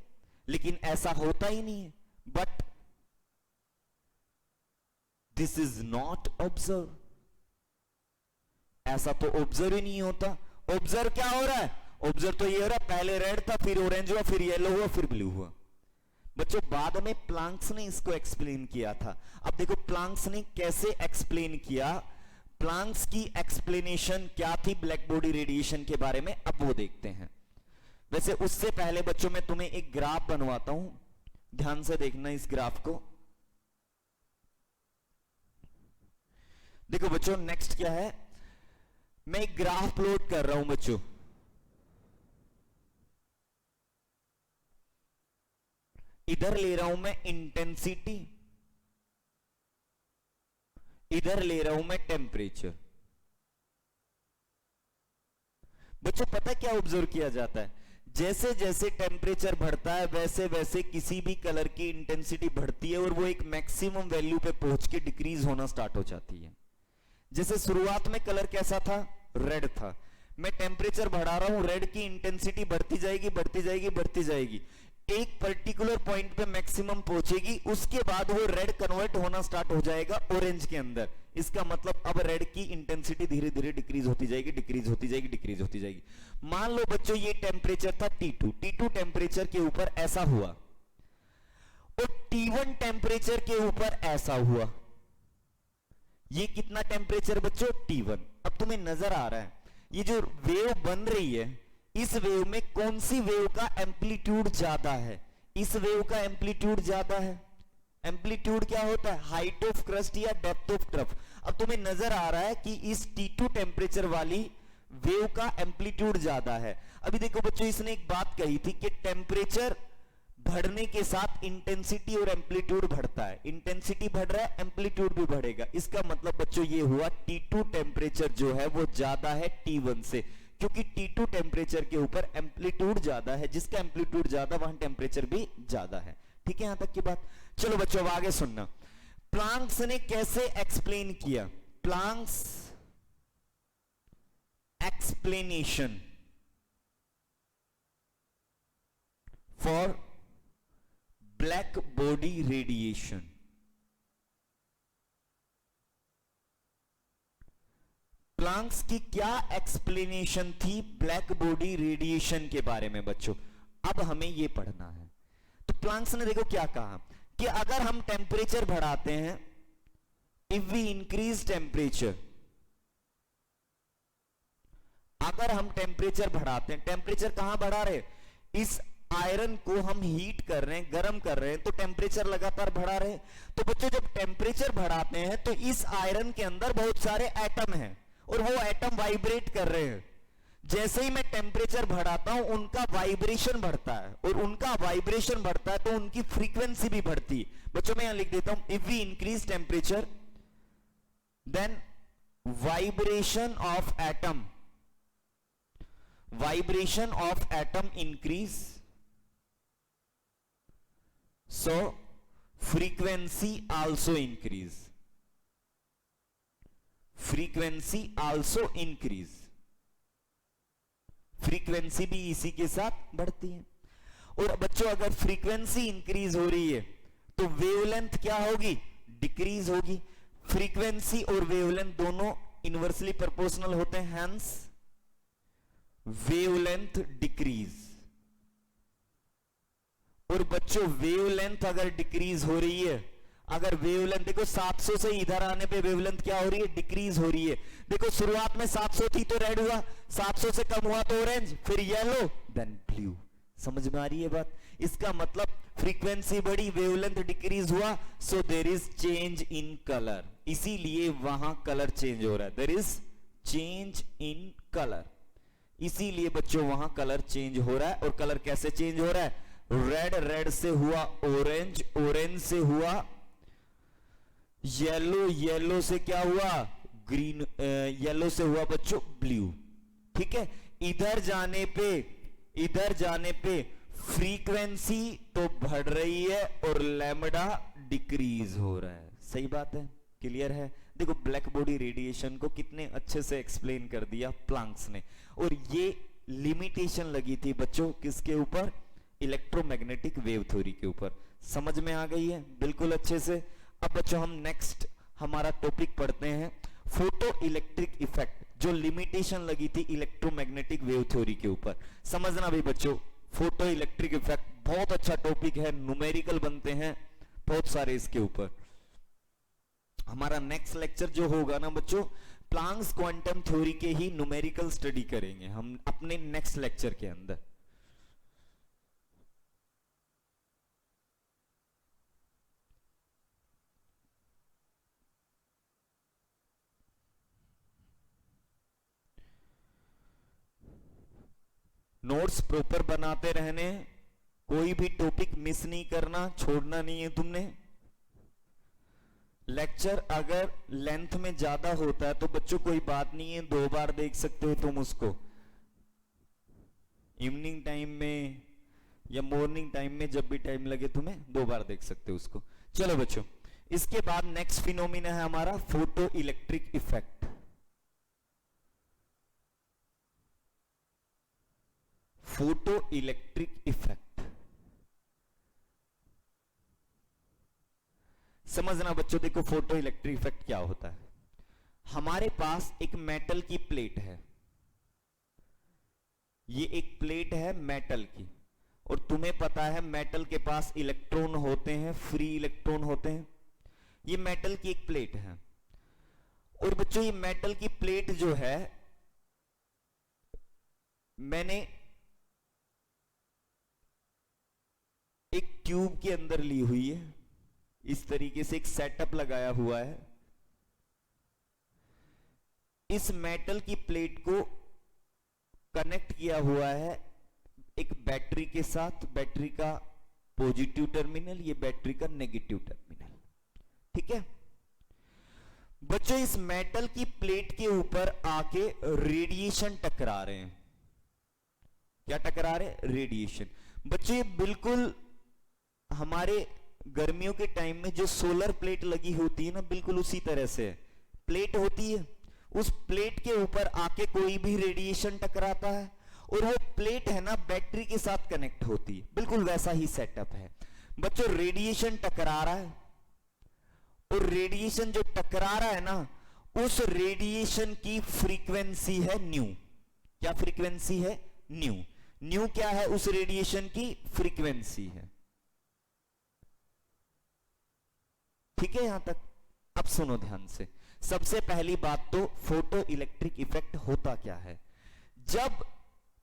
लेकिन ऐसा होता ही नहीं है, but this is not observe, ऐसा तो ऑब्जर्व ही नहीं होता। ऑब्जर्व क्या हो रहा है? ऑब्जर्व तो ये हो रहा है पहले रेड था, फिर ऑरेंज हुआ, फिर येलो हुआ, फिर ब्लू हुआ। बच्चों बाद में प्लांक्स ने इसको एक्सप्लेन किया था। अब देखो प्लांक्स ने कैसे एक्सप्लेन किया, प्लांक्स की एक्सप्लेनेशन क्या थी ब्लैक बॉडी रेडिएशन के बारे में, अब वो देखते हैं। वैसे उससे पहले बच्चों मैं तुम्हें एक ग्राफ बनवाता हूं, ध्यान से देखना इस ग्राफ को। देखो बच्चों नेक्स्ट क्या है, मैं एक ग्राफ प्लॉट कर रहा हूं बच्चों। इधर ले रहा हूं मैं इंटेंसिटी, इधर ले रहा हूं मैं टेम्परेचर। बच्चों पता क्या ऑब्जर्व किया जाता है, जैसे जैसे टेम्परेचर बढ़ता है वैसे वैसे किसी भी कलर की इंटेंसिटी बढ़ती है और वो एक मैक्सिमम वैल्यू पे पहुंच के डिक्रीज होना स्टार्ट हो जाती है। जैसे शुरुआत में कलर कैसा था? रेड था। मैं टेम्परेचर बढ़ा रहा हूं, रेड की इंटेंसिटी बढ़ती जाएगी बढ़ती जाएगी बढ़ती जाएगी, एक पर्टिकुलर पॉइंट पे मैक्सिमम पहुंचेगी, उसके बाद वो रेड कन्वर्ट होना स्टार्ट हो जाएगा ऑरेंज के अंदर। इसका मतलब अब रेड की इंटेंसिटी धीरे धीरे डिक्रीज होती जाएगी, डिक्रीज होती जाएगी, डिक्रीज होती जाएगी। मान लो बच्चों ये टेम्परेचर था T2 टेम्परेचर के ऊपर ऐसा हुआ और T1 टेम्परेचर के ऊपर ऐसा हुआ। ये कितना टेम्परेचर बच्चों? T1। अब तुम्हें नजर आ रहा है ये जो वेव बन रही है, इस वेव में कौन सी वेव का एम्पलीट्यूड ज्यादा है? इस वेव का एम्पलीट्यूड ज्यादा है। एम्पलीट्यूड क्या होता है? हाइट ऑफ क्रस्ट या डेप्थ ऑफ ट्रफ। अब तुम्हें नजर आ रहा है कि इस T2 टेम्परेचर वाली वेव का एम्पलीट्यूड ज्यादा है। अभी देखो बच्चों इसने एक बात कही थी कि टेम्परेचर बढ़ने के साथ इंटेंसिटी और एम्पलीट्यूड बढ़ता है। इंटेंसिटी बढ़ रहा है, एम्पलीट्यूड भी बढ़ेगा। इसका मतलब बच्चों ये हुआ T2 टेम्परेचर जो है वो ज्यादा है T1 से, क्योंकि T2 टेम्परेचर के ऊपर एम्पलीट्यूड ज्यादा है, जिसका एम्पलीट्यूड ज्यादा वहां टेम्परेचर भी ज्यादा है। ठीक है यहां तक की बात। चलो बच्चों अब आगे सुनना, प्लांक्स ने कैसे एक्सप्लेन किया। Planck's explanation for black body radiation. Planck's की क्या एक्सप्लेनेशन थी ब्लैक बॉडी रेडिएशन के बारे में बच्चों? अब हमें यह पढ़ना है। तो प्लांक्स ने देखो क्या कहा कि अगर हम टेम्परेचर बढ़ाते हैं, इफ वी इंक्रीज टेम्परेचर, अगर हम टेम्परेचर बढ़ाते हैं, टेम्परेचर कहां बढ़ा रहे? इस आयरन को हम हीट कर रहे हैं, गर्म कर रहे हैं, तो टेम्परेचर लगातार बढ़ा रहे हैं। तो बच्चों जब टेम्परेचर बढ़ाते हैं तो इस आयरन के अंदर बहुत सारे एटम हैं और वो एटम वाइब्रेट कर रहे हैं। जैसे ही मैं टेम्परेचर बढ़ाता हूं उनका वाइब्रेशन बढ़ता है, और उनका वाइब्रेशन बढ़ता है तो उनकी फ्रीक्वेंसी भी बढ़ती है। बच्चों मैं यहां लिख देता हूं, if we increase temperature then vibration of atom, vibration of atom increase, so frequency also increase, frequency also increase, frequency भी इसी के साथ बढ़ती है। और बच्चों अगर फ्रीक्वेंसी इंक्रीज हो रही है तो वेवलेंथ क्या होगी? डिक्रीज होगी। फ्रीक्वेंसी और वेवलेंथ दोनों इनवर्सली प्रोपोर्शनल होते हैं, हेंस वेवलेंथ डिक्रीज। और बच्चों वेवलेंथ अगर डिक्रीज हो रही है, अगर वेवलेंथ देखो 700 से इधर आने पे वेवलेंथ क्या हो रही है? डिक्रीज हो रही है। देखो शुरुआत में 700 थी तो रेड हुआ, 700 से कम हुआ तो ऑरेंज, फिर येलो, देन ब्लू। समझ में आ रही है बात? इसका मतलब फ्रीक्वेंसी बढ़ी, वेवलेंथ डिक्रीज हुआ, so there is change in colour. इसीलिए वहां कलर चेंज हो रहा है, there is change in colour. इसीलिए बच्चों वहां कलर चेंज हो रहा है। और कलर कैसे चेंज हो रहा है? रेड, रेड से हुआ ऑरेंज, ऑरेंज से हुआ येलो, येलो से क्या हुआ? ग्रीन, येलो से हुआ बच्चों ब्लू। ठीक है, इधर जाने पे फ्रीक्वेंसी तो बढ़ रही है और लैम्डा डिक्रीज हो रहा है। सही बात है, क्लियर है? देखो ब्लैक बॉडी रेडिएशन को कितने अच्छे से एक्सप्लेन कर दिया प्लांक्स ने। और ये लिमिटेशन लगी थी बच्चों किसके ऊपर? इलेक्ट्रोमैग्नेटिक वेव थ्योरी के ऊपर। समझ में आ गई है बिल्कुल अच्छे से? अब बच्चों हम नेक्स्ट हमारा टॉपिक पढ़ते हैं, फोटो इलेक्ट्रिक इफेक्ट, जो लिमिटेशन लगी थी इलेक्ट्रोमैग्नेटिक वेव थ्योरी के ऊपर। समझना भी बच्चों, फोटो इलेक्ट्रिक इफेक्ट बहुत अच्छा टॉपिक है, न्यूमेरिकल बनते हैं बहुत सारे इसके ऊपर। हमारा नेक्स्ट लेक्चर जो होगा ना बच्चों, प्लांक्स क्वांटम थ्योरी के ही न्यूमेरिकल स्टडी करेंगे हम अपने नेक्स्ट लेक्चर के अंदर। नोट्स प्रॉपर बनाते रहने, कोई भी टॉपिक मिस नहीं करना, छोड़ना नहीं है तुमने। लेक्चर अगर लेंथ में ज्यादा होता है तो बच्चों कोई बात नहीं है, 2 बार देख सकते हो तुम उसको, इवनिंग टाइम में या मॉर्निंग टाइम में, जब भी टाइम लगे तुम्हें 2 बार देख सकते हो उसको। चलो बच्चों, इसके बाद नेक्स्ट फिनोमिना है हमारा photo electric effect. Photo electric effect समझना बच्चों। देखो फोटो इलेक्ट्रिक इफेक्ट क्या होता है। हमारे पास एक मेटल की प्लेट है, ये एक प्लेट है मेटल की, और तुम्हें पता है मेटल के पास इलेक्ट्रॉन होते हैं, फ्री इलेक्ट्रॉन होते हैं। ये मेटल की एक प्लेट है, और बच्चों ये मेटल की प्लेट जो है मैंने एक ट्यूब के अंदर ली हुई है, इस तरीके से एक सेटअप लगाया हुआ है। इस मेटल की प्लेट को कनेक्ट किया हुआ है एक बैटरी के साथ, बैटरी का पॉजिटिव टर्मिनल, ये बैटरी का नेगेटिव टर्मिनल। ठीक है बच्चों, इस मेटल की प्लेट के ऊपर आके रेडिएशन टकरा रहे हैं। क्या टकरा रहे हैं? रेडिएशन। बच्चों ये बिल्कुल हमारे गर्मियों के टाइम में जो सोलर प्लेट लगी होती है ना, बिल्कुल उसी तरह से प्लेट होती है, उस प्लेट के ऊपर आके कोई भी रेडिएशन टकराता है और वो प्लेट है ना बैटरी के साथ कनेक्ट होती है, बिल्कुल वैसा ही सेटअप है। बच्चों रेडिएशन टकरा रहा है, और रेडिएशन जो टकरा रहा है ना, उस रेडिएशन की फ्रीक्वेंसी है न्यू। क्या फ्रीक्वेंसी है? न्यू। न्यू क्या है? उस रेडिएशन की फ्रीक्वेंसी है। ठीक है यहां तक? अब सुनो ध्यान से। सबसे पहली बात तो फोटो इलेक्ट्रिक इफेक्ट होता क्या है। जब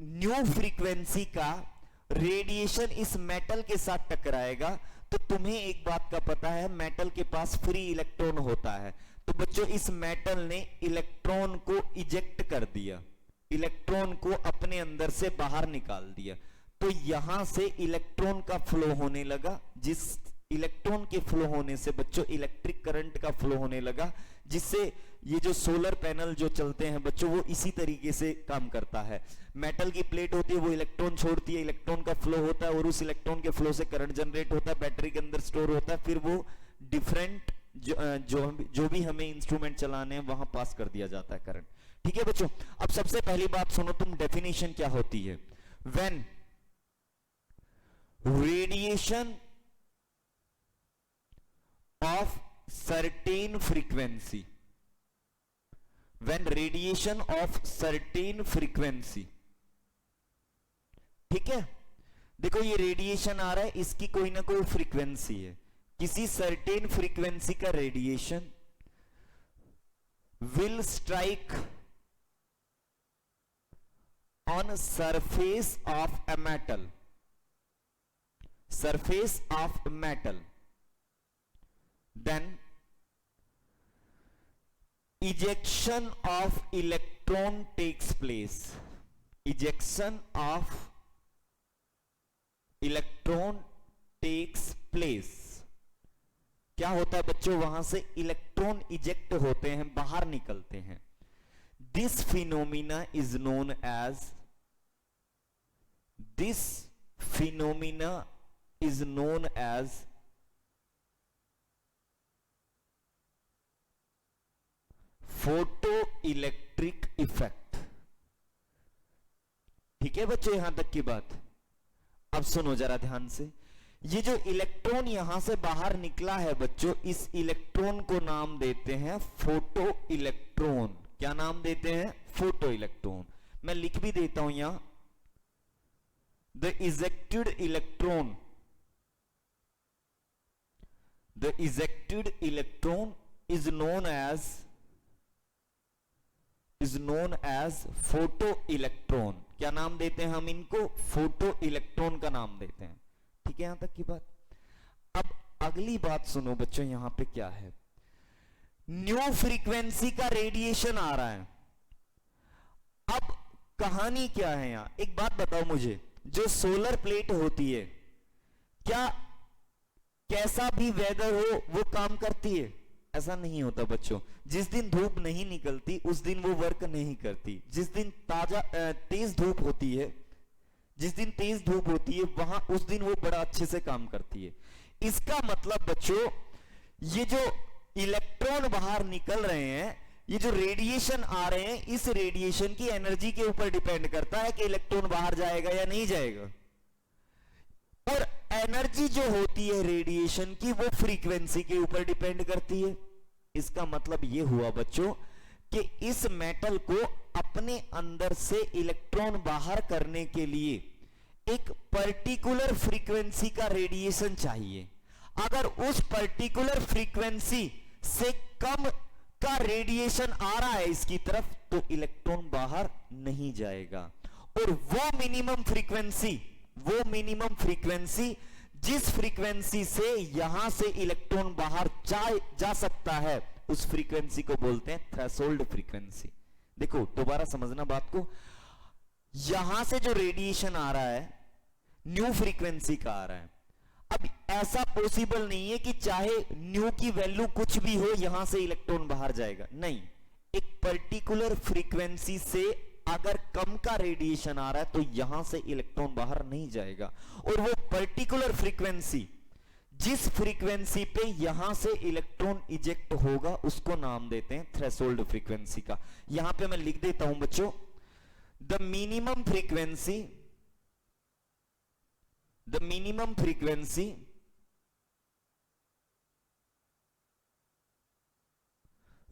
न्यू फ्रीक्वेंसी का रेडिएशन इस मेटल के साथ टकराएगा, तो तुम्हें एक बात का पता है, मेटल के पास फ्री इलेक्ट्रॉन होता है। तो बच्चों इस मेटल ने इलेक्ट्रॉन को इजेक्ट कर दिया, इलेक्ट्रॉन को अपने अंदर से बाहर निकाल दिया। तो यहां से इलेक्ट्रॉन का फ्लो होने लगा, जिस इलेक्ट्रॉन के फ्लो होने से बच्चों इलेक्ट्रिक करंट का फ्लो होने लगा, जिससे ये जो सोलर पैनल जो चलते हैं बच्चों, वो इसी तरीके से काम करता है। मेटल की प्लेट होती है, वो इलेक्ट्रॉन छोड़ती है, इलेक्ट्रॉन का फ्लो होता है, और उस इलेक्ट्रॉन के फ्लो से करंट जनरेट होता है, बैटरी के अंदर स्टोर होता है, फिर वो डिफरेंट जो भी हमें इंस्ट्रूमेंट चलाने हैं वहां पास कर दिया जाता है करंट। ठीक है बच्चों? अब सबसे पहली बात सुनो तुम, डेफिनेशन क्या होती है। When radiation of certain frequency, when radiation of certain frequency, ठीक है? देखो ये रेडिएशन आ रहा है, इसकी कोई ना कोई फ्रीक्वेंसी है, किसी सर्टेन फ्रीक्वेंसी का radiation will strike on surface of a metal, surface of metal, then ejection of electron takes place, ejection of electron takes place। क्या होता है बच्चों? वहां से इलेक्ट्रॉन इजेक्ट होते हैं, बाहर निकलते हैं। This phenomena is known as, this phenomena is known as photo electric effect. ठीक है बच्चों यहां तक की बात? अब सुनो जरा ध्यान से। ये जो इलेक्ट्रॉन यहां से बाहर निकला है बच्चों, इस इलेक्ट्रॉन को नाम देते हैं फोटो इलेक्ट्रॉन। क्या नाम देते हैं? Photo electron. मैं लिख भी देता हूं यहां, the ejected electron, the ejected electron is known as photo electron. क्या नाम देते हैं हम इनको? फोटो इलेक्ट्रॉन का नाम देते हैं। ठीक है यहां तक की बात? अब अगली बात सुनो बच्चों, यहां पे क्या है, न्यू फ्रीक्वेंसी का रेडिएशन आ रहा है। अब कहानी क्या है यहां? एक बात बताओ मुझे, जो सोलर प्लेट होती है, क्या कैसा भी वेदर हो वो काम करती है? ऐसा नहीं होता बच्चों। जिस दिन धूप नहीं निकलती उस दिन वो वर्क नहीं करती। जिस दिन तेज धूप होती है, जिस दिन तेज धूप होती है वहां उस दिन वो बड़ा अच्छे से काम करती है। इसका मतलब बच्चों, ये जो इलेक्ट्रॉन बाहर निकल रहे हैं, ये जो रेडिएशन आ रहे हैं, इस रेडिएशन की एनर्जी के ऊपर डिपेंड करता है कि इलेक्ट्रॉन बाहर जाएगा या नहीं जाएगा। और एनर्जी जो होती है रेडिएशन की, वो फ्रीक्वेंसी के ऊपर डिपेंड करती है। इसका मतलब ये हुआ बच्चों कि इस मेटल को अपने अंदर से इलेक्ट्रॉन बाहर करने के लिए एक पर्टिकुलर फ्रीक्वेंसी का रेडिएशन चाहिए। अगर उस पर्टिकुलर फ्रीक्वेंसी से कम का रेडिएशन आ रहा है इसकी तरफ, तो इलेक्ट्रॉन बाहर नहीं जाएगा। और वो मिनिमम फ्रीक्वेंसी जिस फ्रीक्वेंसी से यहां से इलेक्ट्रॉन बाहर जा सकता है, उस फ्रीक्वेंसी को बोलते हैं थ्रेशोल्ड फ्रीक्वेंसी। देखो दोबारा समझना बात को, यहां से जो रेडिएशन आ रहा है न्यू फ्रीक्वेंसी का आ रहा है। अब ऐसा पॉसिबल नहीं है कि चाहे न्यू की वैल्यू कुछ भी हो यहां से इलेक्ट्रॉन बाहर जाएगा, नहीं। एक पर्टिकुलर फ्रीक्वेंसी से अगर कम का रेडिएशन आ रहा है तो यहां से इलेक्ट्रॉन बाहर नहीं जाएगा। और वो पर्टिकुलर फ्रीक्वेंसी, जिस फ्रीक्वेंसी पे यहां से इलेक्ट्रॉन इजेक्ट होगा, उसको नाम देते हैं थ्रेशोल्ड फ्रीक्वेंसी का। यहां पे मैं लिख देता हूं बच्चों, the minimum frequency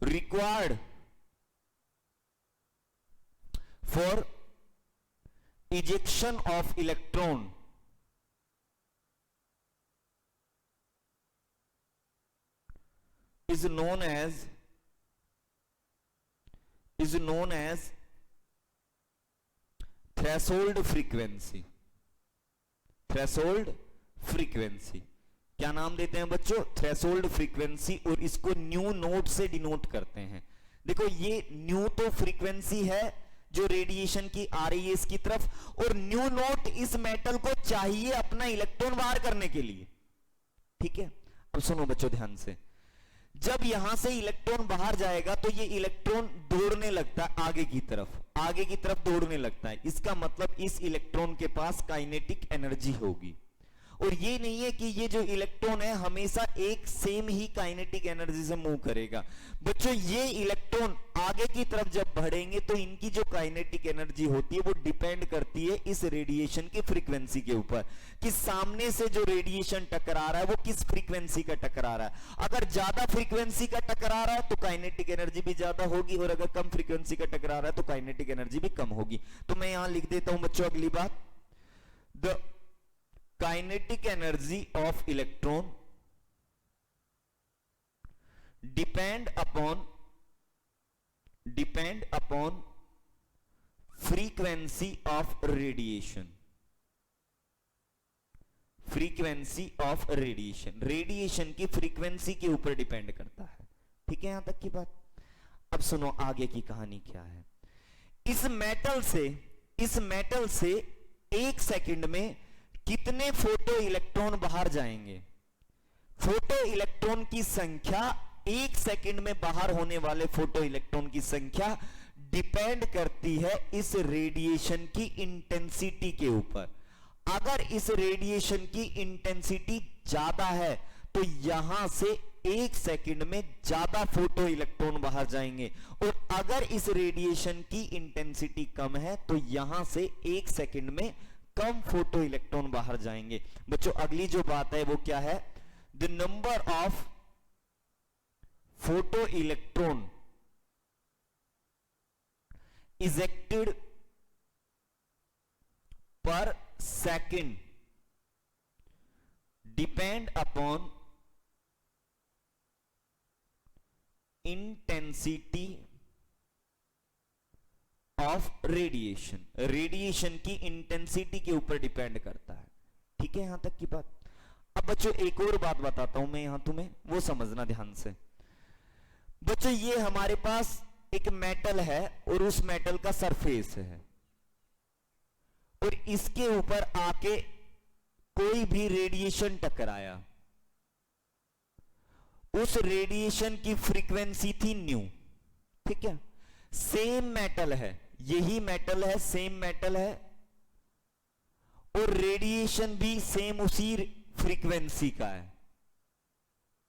required for ejection of electron is known as threshold frequency. Threshold frequency क्या नाम देते हैं बच्चों? थ्रेशोल्ड फ्रीक्वेंसी, और इसको न्यू नोट से डिनोट करते हैं। देखो ये न्यू तो फ्रीक्वेंसी है जो रेडिएशन की आ रही है इसकी तरफ, और न्यू नोट इस मेटल को चाहिए अपना इलेक्ट्रॉन बाहर करने के लिए। ठीक है, अब सुनो बच्चों ध्यान से, जब यहां से इलेक्ट्रॉन बाहर जाएगा तो ये इलेक्ट्रॉन दौड़ने लगता है आगे की तरफ दौड़ने लगता है। इसका मतलब इस इलेक्ट्रॉन के पास काइनेटिक एनर्जी होगी, और ये नहीं है कि ये जो इलेक्ट्रॉन है हमेशा एक सेम ही काइनेटिक एनर्जी से मूव करेगा। बच्चों ये इलेक्ट्रॉन आगे की तरफ जब बढ़ेंगे तो इनकी जो काइनेटिक एनर्जी होती है वो डिपेंड करती है इस रेडिएशन की फ्रीक्वेंसी के ऊपर, कि सामने से जो रेडिएशन टकरा रहा है वो किस फ्रीक्वेंसी का टकरा रहा है। अगर ज्यादा फ्रीक्वेंसी का टकरा रहा है तो काइनेटिक एनर्जी भी ज्यादा होगी, और अगर कम फ्रीक्वेंसी का टकरा रहा है तो काइनेटिक एनर्जी भी कम होगी। तो मैं यहां लिख देता हूं बच्चों अगली बात, the kinetic energy of electron depend upon frequency of radiation। frequency of radiation, radiation की फ्रीक्वेंसी के ऊपर डिपेंड करता है। ठीक है यहां तक की बात। अब सुनो आगे की कहानी क्या है। इस मेटल से एक सेकंड में कितने फोटो इलेक्ट्रॉन बाहर जाएंगे? फोटो इलेक्ट्रॉन की संख्या, एक सेकंड में बाहर होने वाले फोटो इलेक्ट्रॉन की संख्या डिपेंड करती है इस रेडिएशन की इंटेंसिटी के ऊपर। अगर इस रेडिएशन की इंटेंसिटी ज्यादा है तो यहां से एक सेकंड में ज्यादा फोटो इलेक्ट्रॉन बाहर जाएंगे, और अगर इस रेडिएशन की इंटेंसिटी कम है तो यहां से एक सेकंड में कम फोटो इलेक्ट्रॉन बाहर जाएंगे। बच्चों अगली जो बात है वो क्या है? The number of photo electron ejected per second depend upon intensity of radiation. Radiation की इंटेंसिटी के ऊपर डिपेंड करता है। ठीक है यहां तक की बात। अब बच्चों एक और बात बताता हूं मैं यहां तुम्हें, वो समझना ध्यान से। बच्चों ये हमारे पास एक मेटल है और उस मेटल का सरफेस है, और इसके ऊपर आके कोई भी रेडिएशन टकराया, उस रेडिएशन की फ्रीक्वेंसी थी न्यू। ठीक है, सेम मेटल है, यही मेटल है, सेम मेटल है, और रेडिएशन भी सेम उसी फ्रीक्वेंसी का है।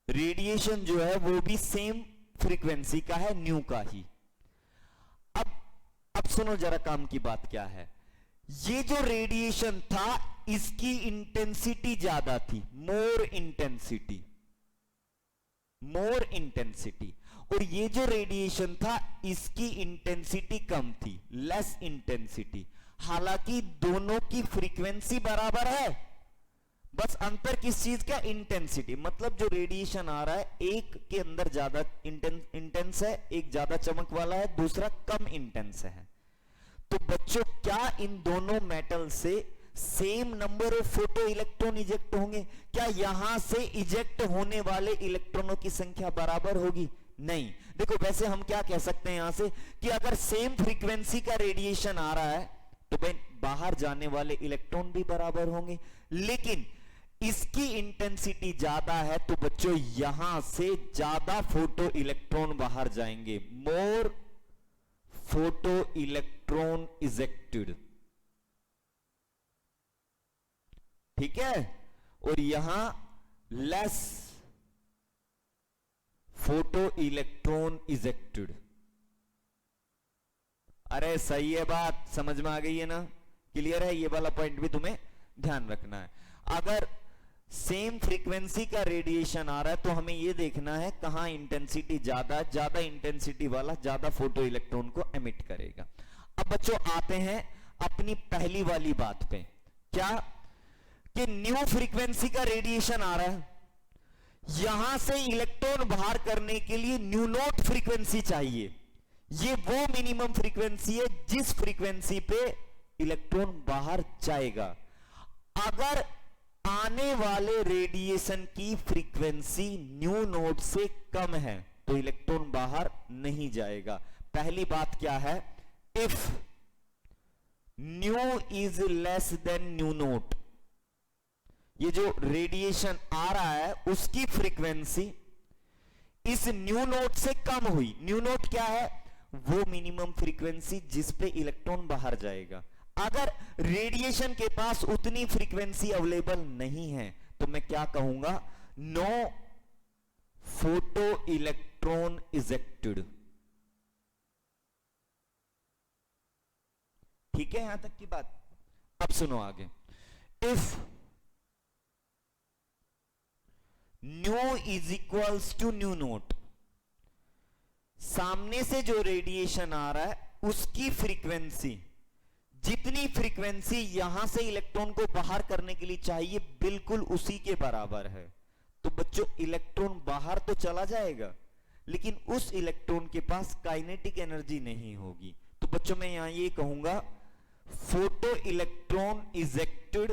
रेडिएशन जो है वो भी सेम फ्रीक्वेंसी का है, न्यू का ही। अब सुनो जरा काम की बात क्या है। ये जो रेडिएशन था इसकी इंटेंसिटी ज्यादा थी, मोर इंटेंसिटी, और ये जो रेडिएशन था इसकी इंटेंसिटी कम थी, लेस इंटेंसिटी। हालांकि दोनों की फ्रीक्वेंसी बराबर है, बस अंतर किस चीज का? इंटेंसिटी। मतलब जो रेडिएशन आ रहा है एक के अंदर ज्यादा इंटेंस है, एक ज्यादा चमक वाला है, दूसरा कम इंटेंस है। तो बच्चों क्या इन दोनों मेटल से same number of photo electron eject होंगे? क्या यहां से इजेक्ट होने वाले इलेक्ट्रॉनों की संख्या बराबर होगी? नहीं। देखो वैसे हम क्या कह सकते हैं यहां से कि अगर सेम फ्रीक्वेंसी का रेडिएशन आ रहा है तो भाई बाहर जाने वाले इलेक्ट्रॉन भी बराबर होंगे, लेकिन इसकी इंटेंसिटी ज्यादा है तो बच्चों यहां से ज्यादा फोटो इलेक्ट्रॉन बाहर जाएंगे, मोर फोटो इलेक्ट्रॉन इजेक्टेड। ठीक है, और यहां लेस फोटो इलेक्ट्रॉन इजेक्टेड। अरे सही है बात, समझ में आ गई है ना? क्लियर है? ये वाला पॉइंट भी तुम्हें ध्यान रखना है। अगर सेम फ्रीक्वेंसी का रेडिएशन आ रहा है, तो हमें यह देखना है कहां इंटेंसिटी ज्यादा इंटेंसिटी वाला ज्यादा फोटो इलेक्ट्रॉन को एमिट करेगा। अब बच्चों आते हैं अपनी पहली वाली बात पे, क्या कि न्यू फ्रीक्वेंसी का रेडिएशन आ रहा है, यहां से इलेक्ट्रॉन बाहर करने के लिए न्यू नोट फ्रीक्वेंसी चाहिए। ये वो मिनिमम फ्रीक्वेंसी है जिस फ्रीक्वेंसी पे इलेक्ट्रॉन बाहर जाएगा। अगर आने वाले रेडिएशन की फ्रीक्वेंसी न्यू नोट से कम है तो इलेक्ट्रॉन बाहर नहीं जाएगा। पहली बात क्या है, if nu is less than new note, ये जो रेडिएशन आ रहा है उसकी फ्रीक्वेंसी इस न्यू नोट से कम हुई। न्यू नोट क्या है, वो मिनिमम फ्रीक्वेंसी जिस पे इलेक्ट्रॉन बाहर जाएगा। अगर रेडिएशन के पास उतनी फ्रीक्वेंसी अवेलेबल नहीं है तो मैं क्या कहूंगा, नो फोटो इलेक्ट्रॉन इजेक्टेड। ठीक है यहां तक की बात। अब सुनो आगे, if nu is equals to nu naught, सामने से जो रेडिएशन आ रहा है उसकी फ्रीक्वेंसी जितनी फ्रीक्वेंसी यहां से इलेक्ट्रॉन को बाहर करने के लिए चाहिए बिल्कुल उसी के बराबर है, तो बच्चों इलेक्ट्रॉन बाहर तो चला जाएगा लेकिन उस इलेक्ट्रॉन के पास काइनेटिक एनर्जी नहीं होगी। तो बच्चों मैं यहां ये कहूंगा photo electron ejected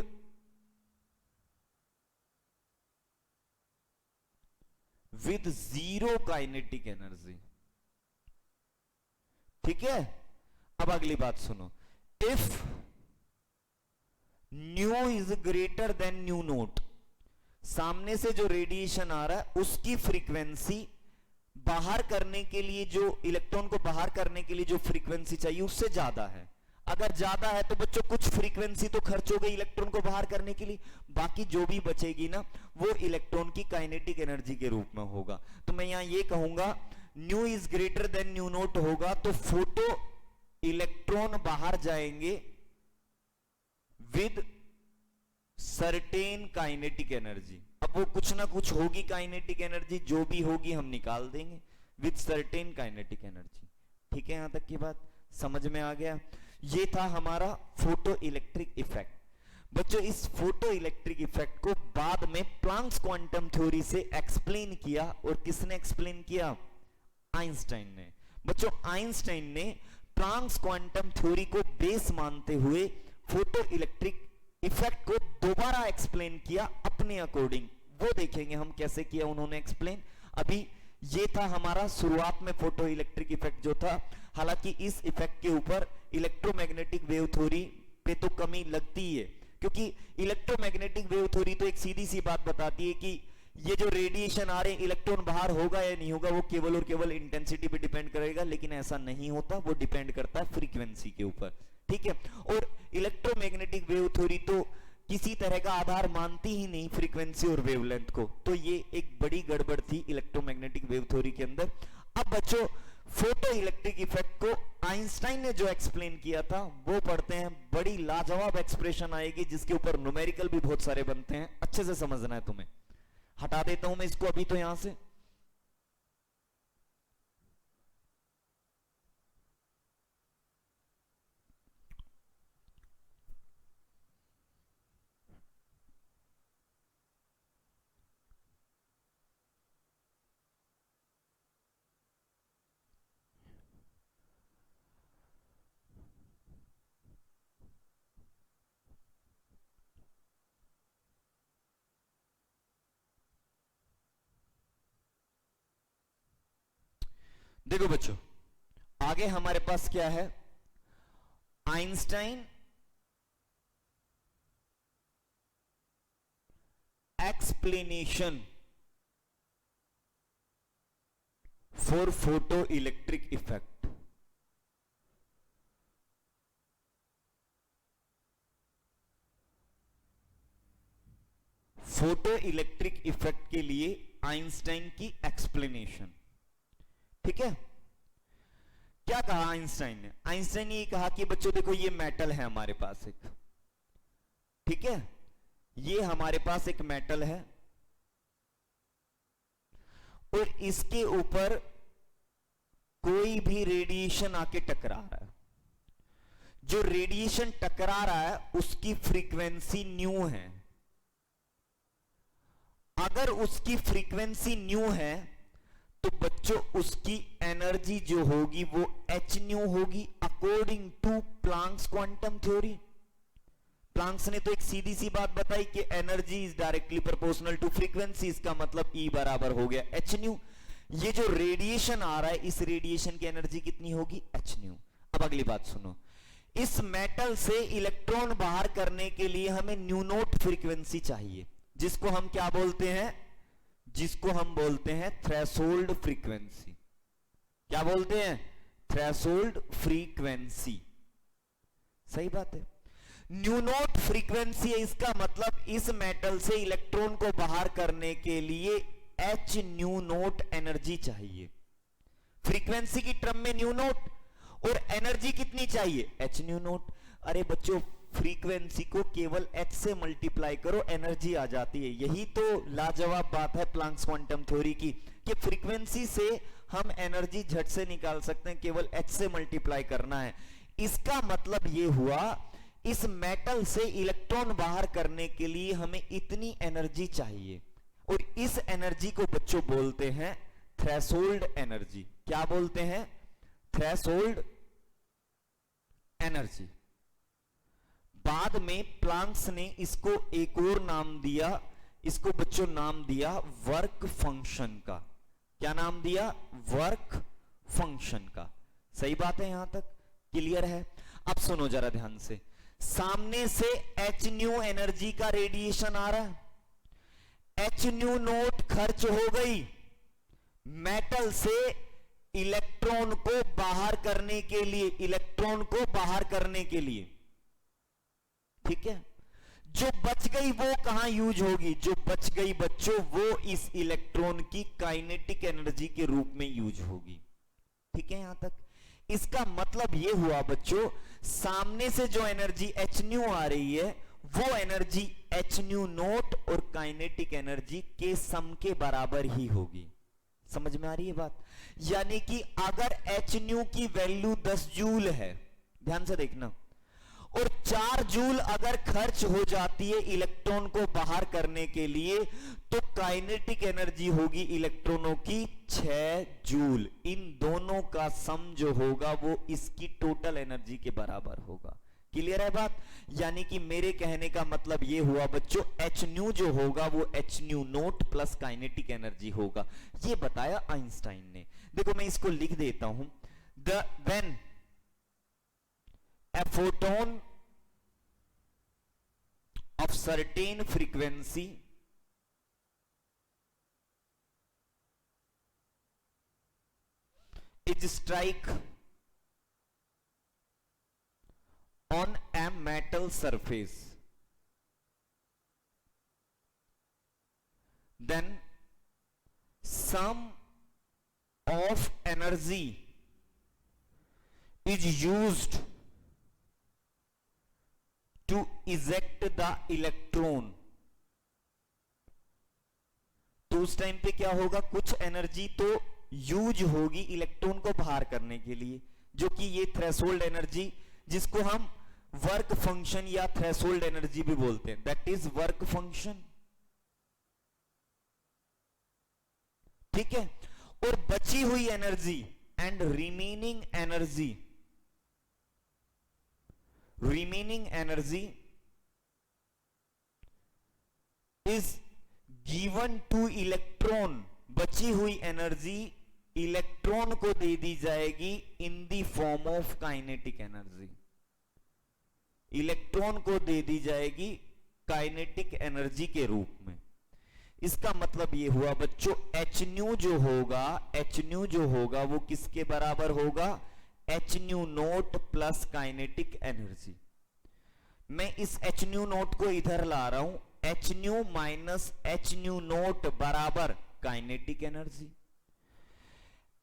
with zero kinetic energy. ठीक है, अब अगली बात सुनो, if nu is greater than new naught, सामने से जो रेडिएशन आ रहा है उसकी फ्रीक्वेंसी बाहर करने के लिए, जो इलेक्ट्रॉन को बाहर करने के लिए जो फ्रीक्वेंसी चाहिए उससे ज्यादा है। अगर ज्यादा है तो बच्चों कुछ फ्रीक्वेंसी तो खर्च हो गई इलेक्ट्रॉन को बाहर करने के लिए, बाकी जो भी बचेगी ना वो इलेक्ट्रॉन की काइनेटिक एनर्जी के रूप में होगा। तो मैं यहां ये कहूंगा new is greater than new note होगा तो फोटो इलेक्ट्रॉन बाहर जाएंगे विद सर्टेन काइनेटिक एनर्जी। अब वो कुछ ना कुछ होगी काइनेटिक एनर्जी, जो भी होगी हम निकाल देंगे विद सर्टेन काइनेटिक एनर्जी। ठीक है यहां तक की बात समझ में आ गया। ये था हमारा फोटो इलेक्ट्रिक इफेक्ट। बच्चों इस फोटो इलेक्ट्रिक इफेक्ट को बाद में प्लांक्स क्वांटम थ्योरी से एक्सप्लेन किया, और किसने एक्सप्लेन किया, आइंस्टाइन ने। बच्चों आइंस्टाइन ने प्लांक्स क्वांटम थ्योरी को बेस मानते हुए फोटो इलेक्ट्रिक इफेक्ट को दोबारा एक्सप्लेन किया अपने अकॉर्डिंग। वो देखेंगे हम कैसे किया उन्होंने एक्सप्लेन। अभी ये था हमारा शुरुआत में फोटो इलेक्ट्रिक इफेक्ट जो था। हालांकि इस इफेक्ट के ऊपर इलेक्ट्रोमैग्नेटिक वेव थ्योरी पे तो कमी लगती ही है, क्योंकि इलेक्ट्रोमैग्नेटिक वेव थ्योरी तो एक सीधी सी बात बताती है कि ये जो रेडिएशन आ रहे हैं इलेक्ट्रॉन बाहर होगा या नहीं होगा वो केवल और केवल इंटेंसिटी पे डिपेंड करेगा, लेकिन ऐसा नहीं होता, वो डिपेंड करता है फ्रीक्वेंसी के ऊपर। ठीक है, और इलेक्ट्रोमैग्नेटिक वेव थ्योरी तो किसी तरह का आधार मानती ही नहीं फ्रीक्वेंसी और वेवलेंथ को, तो ये एक बड़ी गड़बड़ थी इलेक्ट्रोमैग्नेटिक वेव थ्योरी के अंदर। अब बच्चों फोटो इलेक्ट्रिक इफेक्ट को आइंस्टाइन ने जो एक्सप्लेन किया था वो पढ़ते हैं। बड़ी लाजवाब एक्सप्रेशन आएगी जिसके ऊपर न्यूमेरिकल भी बहुत सारे बनते हैं, अच्छे से समझना है तुम्हें। हटा देता हूं मैं इसको अभी तो यहां से। देखो बच्चों आगे हमारे पास क्या है, Einstein explanation for photo electric effect. Photo electric effect के लिए आइंस्टाइन की एक्सप्लेनेशन। ठीक है, क्या कहा आइंस्टाइन ने? आइंस्टाइन ने ये कहा कि बच्चों देखो ये मेटल है हमारे पास एक, ठीक है, ये हमारे पास एक मेटल है और इसके ऊपर कोई भी रेडिएशन आके टकरा रहा है। जो रेडिएशन टकरा रहा है उसकी फ्रीक्वेंसी न्यू है। अगर उसकी फ्रीक्वेंसी न्यू है तो बच्चों उसकी एनर्जी जो होगी वो एच न्यू होगी according to Planck's quantum theory. Planck's ने तो एक सीधी सी बात बताई कि energy is directly proportional to frequency, इसका मतलब E बराबर हो गया एच न्यू। ये जो रेडिएशन आ रहा है इस रेडिएशन की एनर्जी कितनी होगी एच न्यू। अब अगली बात सुनो, इस मेटल से इलेक्ट्रॉन बाहर करने के लिए हमें न्यू नोट फ्रीक्वेंसी चाहिए, जिसको हम क्या बोलते हैं, जिसको हम बोलते हैं थ्रेशोल्ड फ्रीक्वेंसी। क्या बोलते हैं, थ्रेशोल्ड फ्रीक्वेंसी। सही बात है, न्यू नोट फ्रीक्वेंसी है। इसका मतलब इस मेटल से इलेक्ट्रॉन को बाहर करने के लिए एच न्यू नोट एनर्जी चाहिए। फ्रीक्वेंसी की टर्म में न्यू नोट, और एनर्जी कितनी चाहिए एच न्यू नोट। अरे बच्चों फ्रीक्वेंसी को केवल एच से मल्टीप्लाई करो एनर्जी आ जाती है। यही तो लाजवाब बात है प्लांक्स क्वांटम थ्योरी की कि फ्रीक्वेंसी से हम एनर्जी झट से निकाल सकते हैं, केवल एच से मल्टीप्लाई करना है। इसका मतलब यह हुआ इस मेटल से इलेक्ट्रॉन बाहर करने के लिए हमें इतनी एनर्जी चाहिए, और इस एनर्जी को बच्चों बोलते हैं थ्रेशोल्ड एनर्जी। क्या बोलते हैं, थ्रेशोल्ड एनर्जी। बाद में प्लांक्स ने इसको एक और नाम दिया, इसको बच्चों नाम दिया वर्क फंक्शन का। क्या नाम दिया, वर्क फंक्शन का। सही बात है, यहां तक क्लियर है। अब सुनो जरा ध्यान से, सामने से एच न्यू एनर्जी का रेडिएशन आ रहा है, एच न्यू नोट खर्च हो गई, मेटल से इलेक्ट्रॉन को बाहर करने के लिए, इलेक्ट्रॉन को बाहर करने के लिए, ठीक है। जो बच गई वो कहां यूज होगी, जो बच गई बच्चों वो इस इलेक्ट्रॉन की काइनेटिक एनर्जी के रूप में यूज होगी। ठीक है, यहां तक इसका मतलब यह हुआ बच्चों, सामने से जो एनर्जी एच न्यू आ रही है वो एनर्जी एच न्यू नोट और काइनेटिक एनर्जी के सम के बराबर ही होगी। समझ में आ रही है बात। यानी कि अगर एच न्यू की वैल्यू 10 जूल है, ध्यान से देखना, और 4 जूल अगर खर्च हो जाती है इलेक्ट्रॉन को बाहर करने के लिए, तो काइनेटिक एनर्जी होगी इलेक्ट्रॉनों की 6 जूल। इन दोनों का सम जो होगा वो इसकी टोटल एनर्जी के बराबर होगा। क्लियर है बात। यानी कि मेरे कहने का मतलब ये हुआ बच्चों, एच न्यू जो होगा वो H new note plus kinetic energy होगा। ये बताया आइंस्टाइन ने। देखो मैं इसको लिख देता हूं, when a photon of certain frequency is strike on a metal surface, then sum of energy is used to eject the electron। तो उस टाइम पे क्या होगा, कुछ एनर्जी तो यूज होगी इलेक्ट्रॉन को बाहर करने के लिए, जो कि ये थ्रेशोल्ड एनर्जी, जिसको हम वर्क फंक्शन या थ्रेशोल्ड एनर्जी भी बोलते हैं, दैट इज वर्क फंक्शन। ठीक है, और बची हुई energy and remaining energy, remaining energy is given to electron। बची हुई एनर्जी इलेक्ट्रॉन को दे दी जाएगी in the form of kinetic energy. Electron को दे दी जाएगी काइनेटिक एनर्जी के रूप में। इसका मतलब यह हुआ बच्चों, एच न्यू जो होगा, एच न्यू जो होगा वो किसके बराबर होगा, H new note plus kinetic energy. मैं इस एच न्यू नोट को इधर ला रहा हूं, H new minus H new note बराबर काइनेटिक एनर्जी।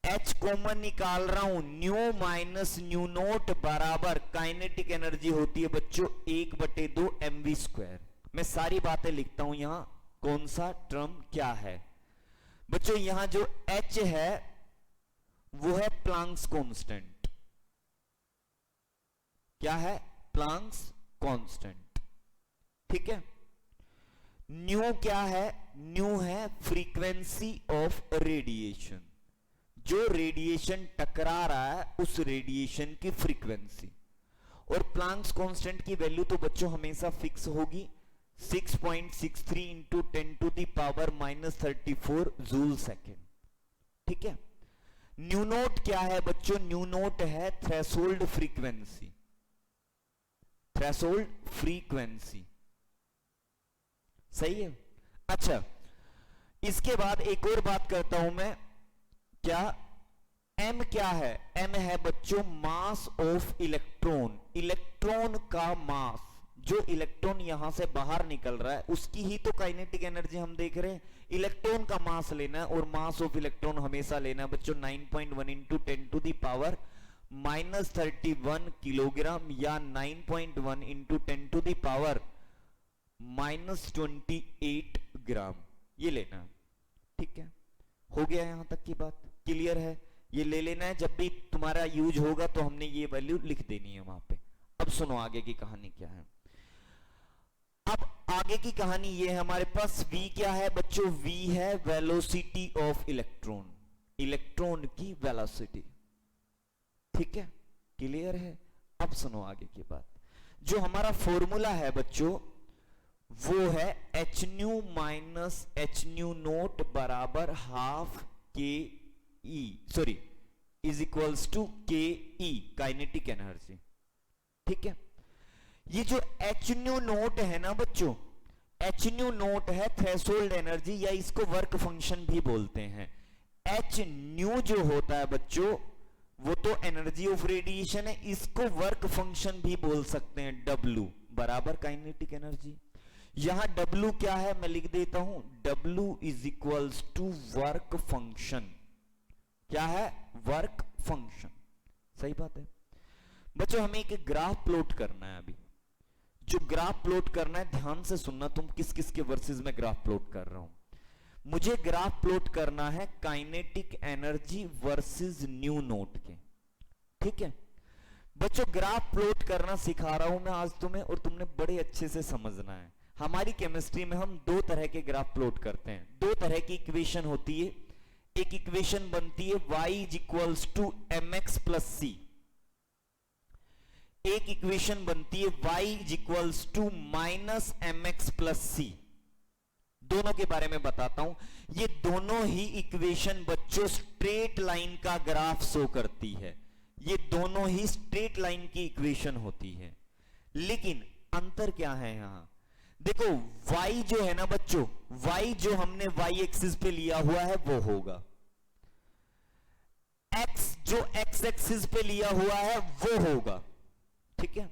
एच कॉमन निकाल रहा हूं, न्यू माइनस न्यू नोट बराबर काइनेटिक एनर्जी होती है बच्चों 1/2 mv²। मैं सारी बातें लिखता हूं यहां, कौन सा टर्म क्या है बच्चों। यहां जो h है वो है प्लांक्स कांस्टेंट। क्या है? Planck's constant. ठीक है। न्यू क्या है? न्यू है फ्रीक्वेंसी ऑफ रेडिएशन, जो रेडिएशन टकरा रहा है उस रेडिएशन की फ्रीक्वेंसी। और प्लांक्स कांस्टेंट की वैल्यू तो बच्चों हमेशा फिक्स होगी, 6.63 into 10 to the power -34 joule second. ठीक है। न्यू नोट क्या है बच्चों? न्यू नोट है थ्रेशोल्ड फ्रीक्वेंसी, थ्रेशोल्ड फ्रीक्वेंसी। सही है। अच्छा, इसके बाद एक और बात करता हूं मैं, क्या m क्या है? m है बच्चों मास ऑफ इलेक्ट्रॉन। इलेक्ट्रॉन का मास, जो इलेक्ट्रॉन यहां से बाहर निकल रहा है उसकी ही तो काइनेटिक एनर्जी हम देख रहे हैं। इलेक्ट्रॉन का मास लेना है और मास ऑफ इलेक्ट्रॉन हमेशा लेना है बच्चों 9.1 into 10 to the power -31 kilogram या 9.1 into 10 to the power -28 gram, ये लेना है। ठीक है, हो गया यहां तक की बात क्लियर है? ये ले लेना है, जब भी तुम्हारा यूज होगा तो हमने ये वैल्यू लिख देनी है वहां पे। अब सुनो आगे की कहानी क्या है। अब आगे की कहानी ये है हमारे पास, v क्या है बच्चों? v है वेलोसिटी ऑफ इलेक्ट्रॉन, इलेक्ट्रॉन की वेलोसिटी। ठीक है, क्लियर है? अब सुनो आगे की बात। जो हमारा फॉर्मूला है बच्चों वो है H new minus H new note बराबर हाफ के ई, सॉरी इज इक्वल्स टू के ई, काइनेटिक एनर्जी। ठीक है। ये जो एच न्यू नोट है ना बच्चों, एच न्यू नोट है थ्रेशोल्ड एनर्जी, या इसको वर्क फंक्शन भी बोलते हैं। एच न्यू जो होता है बच्चों वो तो एनर्जी ऑफ रेडिएशन है, इसको वर्क फंक्शन भी बोल सकते हैं, W बराबर काइनेटिक एनर्जी। यहां W क्या है मैं लिख देता हूं, W is equals to work function. क्या है? Work function. सही बात है बच्चों। हमें एक ग्राफ प्लॉट करना है। अभी जो ग्राफ प्लॉट करना है ध्यान से सुनना, तुम किस किस के वर्सेस में ग्राफ प्लॉट कर रहा हूं। मुझे ग्राफ प्लॉट करना है kinetic energy versus new note के। ठीक है बच्चों, ग्राफ प्लॉट करना सिखा रहा हूं मैं आज तुम्हें, और तुमने बड़े अच्छे से समझना है। हमारी केमिस्ट्री में हम दो तरह के ग्राफ प्लॉट करते हैं, दो तरह की इक्वेशन होती है। एक इक्वेशन बनती है y is equals to mx plus c, एक इक्वेशन बनती है y is equals to minus mx plus c. दोनों के बारे में बताता हूं। ये दोनों ही इक्वेशन बच्चों स्ट्रेट लाइन का ग्राफ शो करती है, ये दोनों ही स्ट्रेट लाइन की इक्वेशन होती है। लेकिन अंतर क्या है यहां? देखो y जो है ना बच्चों, y जो हमने y एक्सिस पे लिया हुआ है वो होगा, x जो x एक्सिस पे लिया हुआ है वो होगा। ठीक है,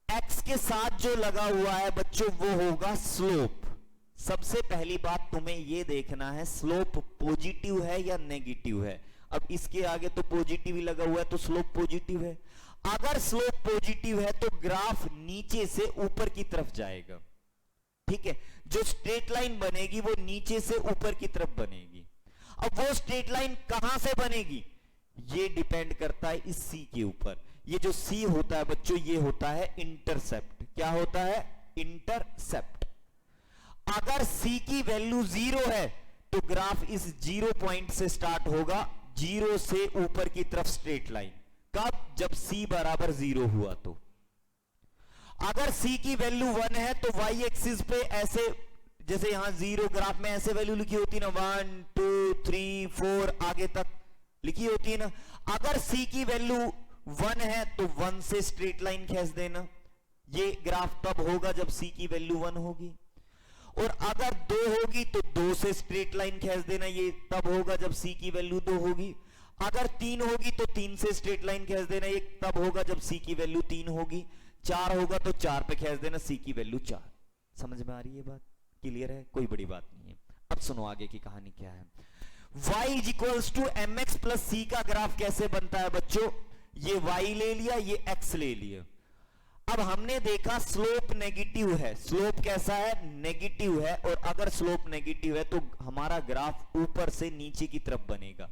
x के साथ जो लगा हुआ है बच्चों वो होगा स्लोप। सबसे पहली बात तुम्हें ये देखना है स्लोप पॉजिटिव है या नेगेटिव है। अब इसके आगे तो पॉजिटिव ही लगा हुआ है तो स्लोप पॉजिटिव है। अगर स्लोप पॉजिटिव है तो ग्राफ नीचे से ऊपर की तरफ जाएगा। ठीक है, जो स्ट्रेट लाइन बनेगी वो नीचे से ऊपर की तरफ बनेगी। अब वो स्ट्रेट लाइन कहां से बनेगी ये डिपेंड करता है इस C के ऊपर। ये जो C होता है बच्चों ये होता है इंटरसेप्ट। क्या होता है? इंटरसेप्ट। अगर C की वैल्यू 0 है तो ग्राफ इस 0 पॉइंट से स्टार्ट होगा, 0 से ऊपर की तरफ स्ट्रेट लाइन। कब? जब C बराबर 0 हुआ तो। अगर C की वैल्यू 1 है तो y एक्सिस पे ऐसे, जैसे यहां 0 ग्राफ में ऐसे वैल्यू लिखी होती है ना, 1 2 3 4 आगे तक लिखी होती है ना। अगर C की वैल्यू 1 है तो 1 से स्ट्रेट लाइन खींच देना। ये ग्राफ तब होगा जब C की वैल्यू 1 होगी। और अगर 2 होगी तो 2 से स्ट्रेट लाइन खींच देना, ये तब होगा जब C की वैल्यू 2 होगी। अगर 3 होगी तो 3 से स्ट्रेट लाइन खींच देना, ये तब होगा जब C की वैल्यू 3 होगी। 4 होगा तो 4 पे खींच देना, C की वैल्यू 4। समझ में आ रही है बात? क्लियर है? कोई बड़ी बात नहीं है। अब सुनो आगे की कहानी क्या है। y is equals to mx plus c का ग्राफ कैसे बनता है बच्चों? ये y ले लिया, ये x ले लिया। अब हमने देखा स्लोप नेगेटिव है, स्लोप कैसा है, नेगेटिव है, और अगर स्लोप नेगेटिव है तो हमारा ग्राफ ऊपर से नीचे की तरफ बनेगा,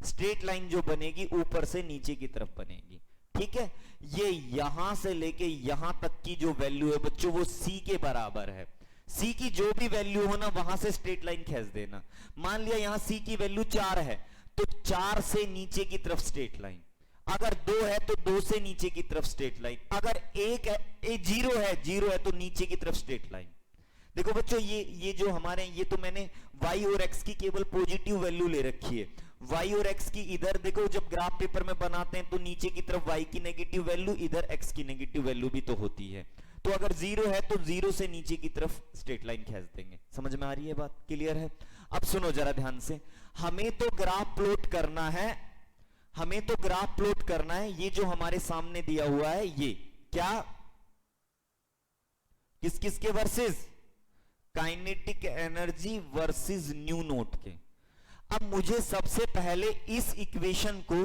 स्ट्रेट लाइन जो बनेगी ऊपर से नीचे की तरफ बनेगी, ठीक है। ये यहां से लेके यहां तक की जो वैल्यू है बच्चों वो C के बराबर है। C की जो भी वैल्यू हो ना वहां से स्ट्रेट लाइन खींच देना। मान लिया यहां C की वैल्यू 4 है तो 4 से नीचे की तरफ स्ट्रेट लाइन, अगर 2 है तो 2 से नीचे की तरफ स्ट्रेट लाइन, अगर 1 है, 0 है तो नीचे की तरफ स्ट्रेट लाइन। देखो बच्चों ये जो हमारे ये तो मैंने y और x की केवल पॉजिटिव वैल्यू ले रखी है, y और x की इधर देखो जब ग्राफ पेपर में बनाते हैं तो नीचे की तरफ y की नेगेटिव वैल्यू, इधर x की नेगेटिव वैल्यू भी तो होती है। तो अगर 0 है तो 0 से नीचे की तरफ स्ट्रेट लाइन खींच देंगे। समझ में आ रही है बात, क्लियर है। अब सुनो जरा ध्यान से, हमें तो ग्राफ प्लॉट करना है, हमें तो ग्राफ प्लॉट करना है। ये जो हमारे सामने दिया हुआ है ये क्या, किस किस के versus, kinetic energy versus new note के। अब मुझे सबसे पहले इस इक्वेशन को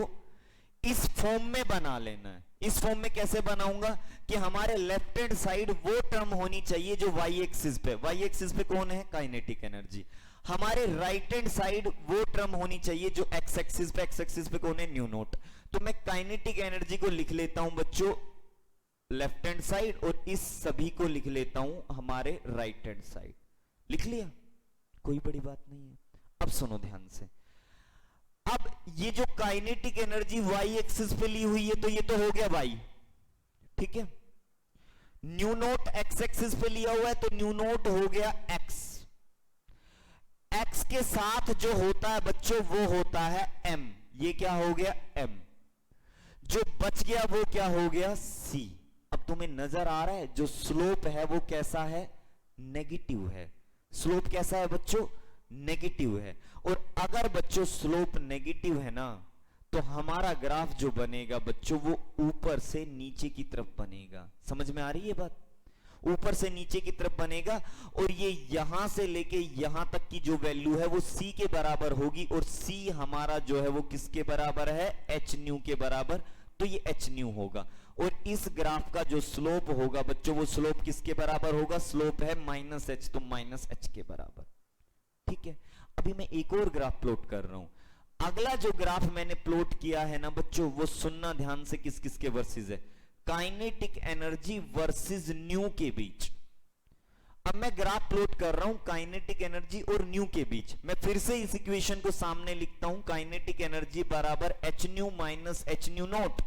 इस फॉर्म में बना लेना है। इस फॉर्म में कैसे बनाऊंगा कि हमारे लेफ्ट हैंड साइड वो टर्म होनी चाहिए जो y एक्सिस पे, y एक्सिस पे कौन है, काइनेटिक एनर्जी। हमारे राइट हैंड साइड वो टर्म होनी चाहिए जो x एक्सिस पे, x एक्सिस पे कौन है, न्यू नोट। तो मैं काइनेटिक एनर्जी को लिख लेता हूं बच्चों लेफ्ट हैंड साइड और इस सभी को लिख लेता हूं हमारे राइट हैंड साइड। लिख लिया, कोई बड़ी बात नहीं है। अब सुनो ध्यान से, अब ये जो काइनेटिक एनर्जी y एक्सिस पे ली हुई है तो ये तो हो गया y, ठीक है। न्यू नोट x एक्सिस पे लिया हुआ है तो न्यू नोट हो गया x। x के साथ जो होता है बच्चों वो होता है m, ये क्या हो गया m, जो बच गया वो क्या हो गया c। अब तुम्हें नजर आ रहा है जो स्लोप है वो कैसा है, नेगेटिव है। स्लोप कैसा है बच्चों, नेगेटिव है। और अगर बच्चों स्लोप नेगेटिव है ना तो हमारा ग्राफ जो बनेगा बच्चों वो ऊपर से नीचे की तरफ बनेगा। समझ में आ रही है बात, ऊपर से नीचे की तरफ बनेगा और ये यहां से लेके यहां तक की जो वैल्यू है वो C के बराबर होगी और C हमारा जो है वो किसके बराबर है, h न्यू के बराबर। तो ये h न्यू होगा और इस ग्राफ का जो स्लोप होगा बच्चों वो स्लोप किसके बराबर होगा, स्लोप है -h, तो -h के बराबर, ठीक है। अभी मैं एक और ग्राफ प्लॉट कर रहा हूं। अगला जो ग्राफ मैंने प्लॉट किया है ना बच्चों वो सुनना ध्यान से, किस किस के वर्सेस है, काइनेटिक एनर्जी वर्सेस न्यू के बीच। अब मैं ग्राफ प्लॉट कर रहा हूं काइनेटिक एनर्जी और न्यू के बीच। मैं फिर से इस इक्वेशन को सामने लिखता हूं, काइनेटिक एनर्जी बराबर h new minus h new not.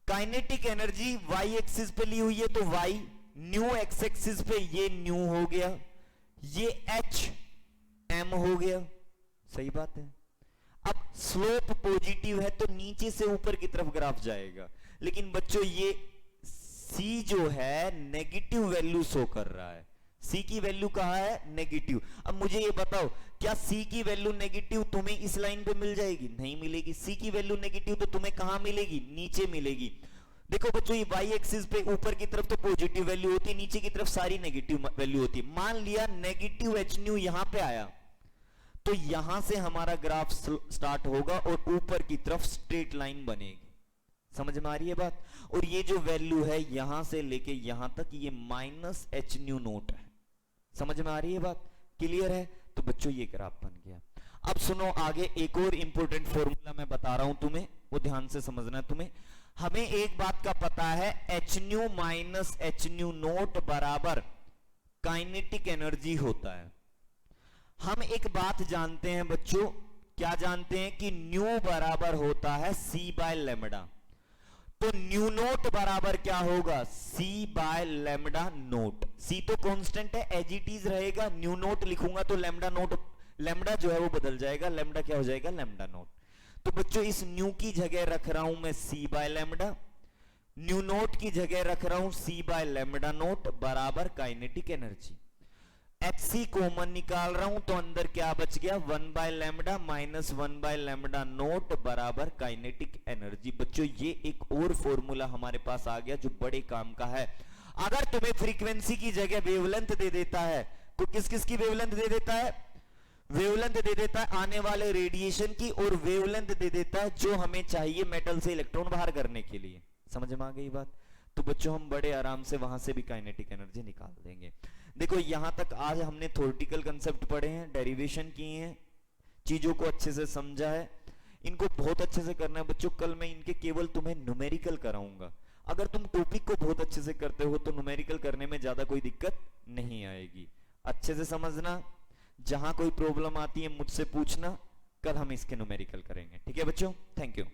Kinetic energy y axis पे ली हुई है तो y, न्यू x एक्सिस पे ये न्यू हो गया, ये h m हो गया, सही बात है। अब स्लोप पॉजिटिव है तो नीचे से ऊपर की तरफ ग्राफ जाएगा, लेकिन बच्चों ये C जो है नेगेटिव वैल्यू शो कर रहा है। C की वैल्यू कहां है, नेगेटिव। अब मुझे ये बताओ क्या C की वैल्यू नेगेटिव तुम्हें इस लाइन पे मिल जाएगी, नहीं मिलेगी। C की वैल्यू नेगेटिव तो तुम्हें कहां मिलेगी, नीचे मिलेगी। देखो बच्चों ये y एक्सिस पे ऊपर की तरफ तो पॉजिटिव वैल्यू होती है, नीचे की तरफ सारी नेगेटिव वैल्यू होती है। मान लिया नेगेटिव h न्यू यहां पे आया तो यहां से हमारा ग्राफ स्टार्ट होगा और ऊपर की तरफ स्ट्रेट लाइन बनेगी। समझ में आ रही है बात। और ये जो वैल्यू है यहां से लेके यहां तक ये -h न्यू नोट है। समझ में आ रही है बात, क्लियर है। तो बच्चों ये ग्राफ बन गया। अब सुनो आगे एक और इंपॉर्टेंट फॉर्मूला मैं बता रहा हूं तुम्हें, वो ध्यान से समझना है तुम्हें। हमें एक बात का पता है h new minus h new note बराबर काइनेटिक एनर्जी होता है। हम एक बात जानते हैं बच्चों, क्या जानते हैं कि न्यू बराबर होता है c बाय लैम्डा। तो न्यू नोट बराबर क्या होगा, c by lambda note. c तो कांस्टेंट है, एज इट इज रहेगा। न्यू नोट लिखूंगा तो लैम्डा नोट, लैम्डा जो है वो बदल जाएगा, लैम्डा क्या हो जाएगा, लैम्डा नोट। तो बच्चों इस न्यू की जगह रख रहा हूं मैं c by lambda, new note की जगह रख रहा हूं c बाय लैम्डा नोट बराबर काइनेटिक एनर्जी। HC कॉमन निकाल रहा हूं तो अंदर क्या बच गया, 1 by lambda minus 1 by lambda note बराबर काइनेटिक एनर्जी। बच्चों ये एक और फॉर्मूला हमारे पास आ गया जो बड़े काम का है। अगर तुम्हें फ्रीक्वेंसी की जगह वेवलेंथ दे देता है तो किस किस की वेवलेंथ दे देता है, वेवलेंथ दे देता है आने वाले रेडिएशन की, और वेवलेंथ दे देता है जो हमें चाहिए मेटल से इलेक्ट्रॉन बाहर करने के लिए। समझ में आ गई बात। बच्चों हम बड़े आराम से वहां से भी काइनेटिक एनर्जी निकाल देंगे। देखो यहां तक आज हमने थ्योरेटिकल कंसेप्ट पढ़े हैं, डेरिवेशन किए हैं, चीजों को अच्छे से समझा है। इनको बहुत अच्छे से करना है बच्चों, कल मैं इनके केवल तुम्हें न्यूमेरिकल कराऊंगा। अगर तुम टॉपिक को बहुत अच्छे से करते हो तो न्यूमेरिकल करने में ज्यादा कोई दिक्कत नहीं आएगी। अच्छे से समझना, जहां कोई प्रॉब्लम आती है मुझसे पूछना, कल हम इसके न्यूमेरिकल करेंगे। ठीक है बच्चों, थैंक यू।